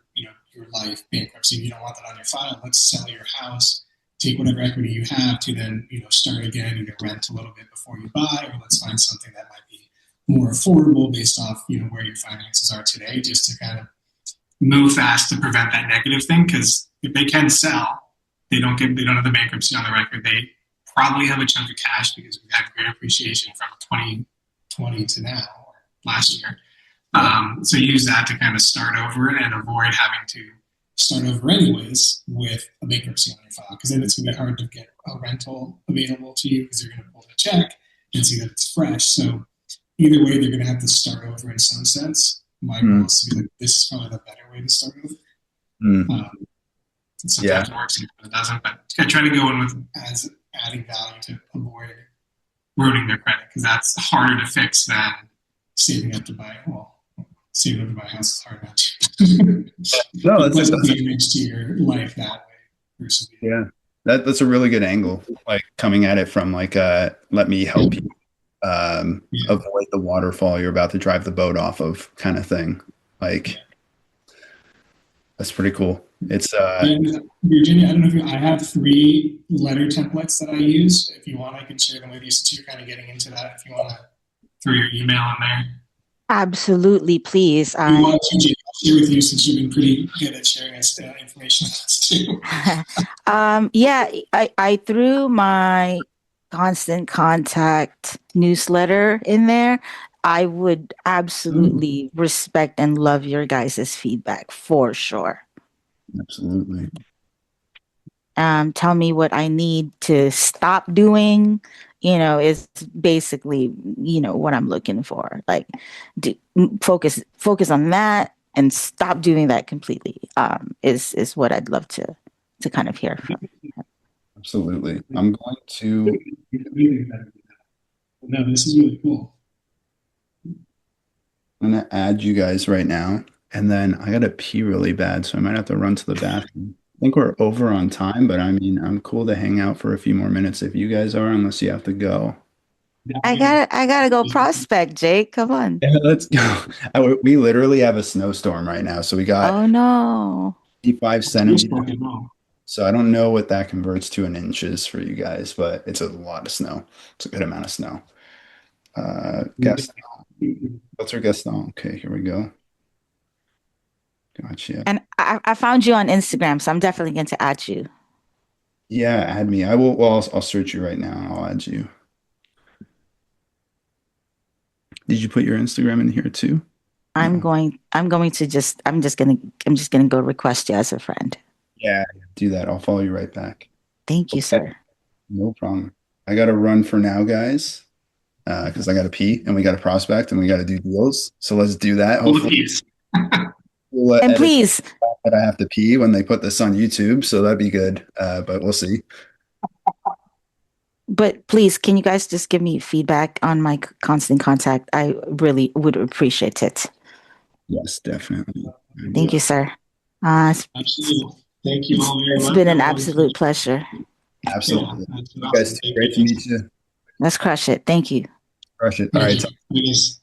life, bankruptcy. You don't want that on your file. Let's sell your house, take whatever equity you have to then, start again, either rent a little bit before you buy, or let's find something that might be more affordable based off, where your finances are today, just to kind of move fast to prevent that negative thing. Because if they can sell, they don't have the bankruptcy on the record. They probably have a chunk of cash because we've had great appreciation from 2020 to now, or last year. So use that to kind of start over and avoid having to start over anyways with a bankruptcy on your file, because then it's going to be hard to get a rental available to you because they're going to pull the check and see that it's fresh. So either way, they're going to have to start over in some sense. My goal is to be like, this is probably the better way to start over. Sometimes it works, sometimes it doesn't, but I try to go in with as adding value to avoid ruining their credit, because that's harder to fix than saving up to buy. Well, saving up to buy a house is hard not to. No, that's damage to your life that way versus that's a really good angle. Like coming at it from like let me help you avoid the waterfall you're about to drive the boat off of kind of thing. Like that's pretty cool. It's and Virginia, I don't know if I have 3 letter templates that I use. If you want, I can share them with you since you're kind of getting into that. If you want to throw your email in there. Absolutely, please. I want to, Jay, I'll share with you since you've been pretty good at sharing us information with us too. I threw my constant contact newsletter in there. I would absolutely respect and love your guys' feedback for sure. Absolutely. Tell me what I need to stop doing, is basically, what I'm looking for. Like focus on that and stop doing that completely, is what I'd love to kind of hear from. Absolutely. I'm going to. No, this is really cool. I'm going to add you guys right now. And then I got to pee really bad, so I might have to run to the bathroom. I think we're over on time, but I mean, I'm cool to hang out for a few more minutes if you guys are, unless you have to go. I gotta go prospect, Jake. Come on. Yeah, let's go. We literally have a snowstorm right now, so we got Oh no, 55 centimeters. So I don't know what that converts to in inches for you guys, but it's a lot of snow. It's a good amount of snow. Gaston. Filter Gaston. Okay, here we go. Gotcha. And I found you on Instagram, so I'm definitely going to add you. Yeah, add me. I will. Well, I'll search you right now. I'll add you. Did you put your Instagram in here too? I'm just gonna go request you as a friend. Yeah, do that. I'll follow you right back. Thank you, sir. No problem. I got to run for now, guys, because I got to pee and we got to prospect and we got to do deals. So let's do that. Hopefully. And please, that I have to pee when they put this on YouTube, so that'd be good. But we'll see. But please, can you guys just give me feedback on my constant contact? I really would appreciate it. Yes, definitely. Thank you, sir. Absolutely. Thank you all very much. It's been an absolute pleasure. Absolutely. You guys, great to meet you. Let's crush it. Thank you. Crush it. All right. Yes.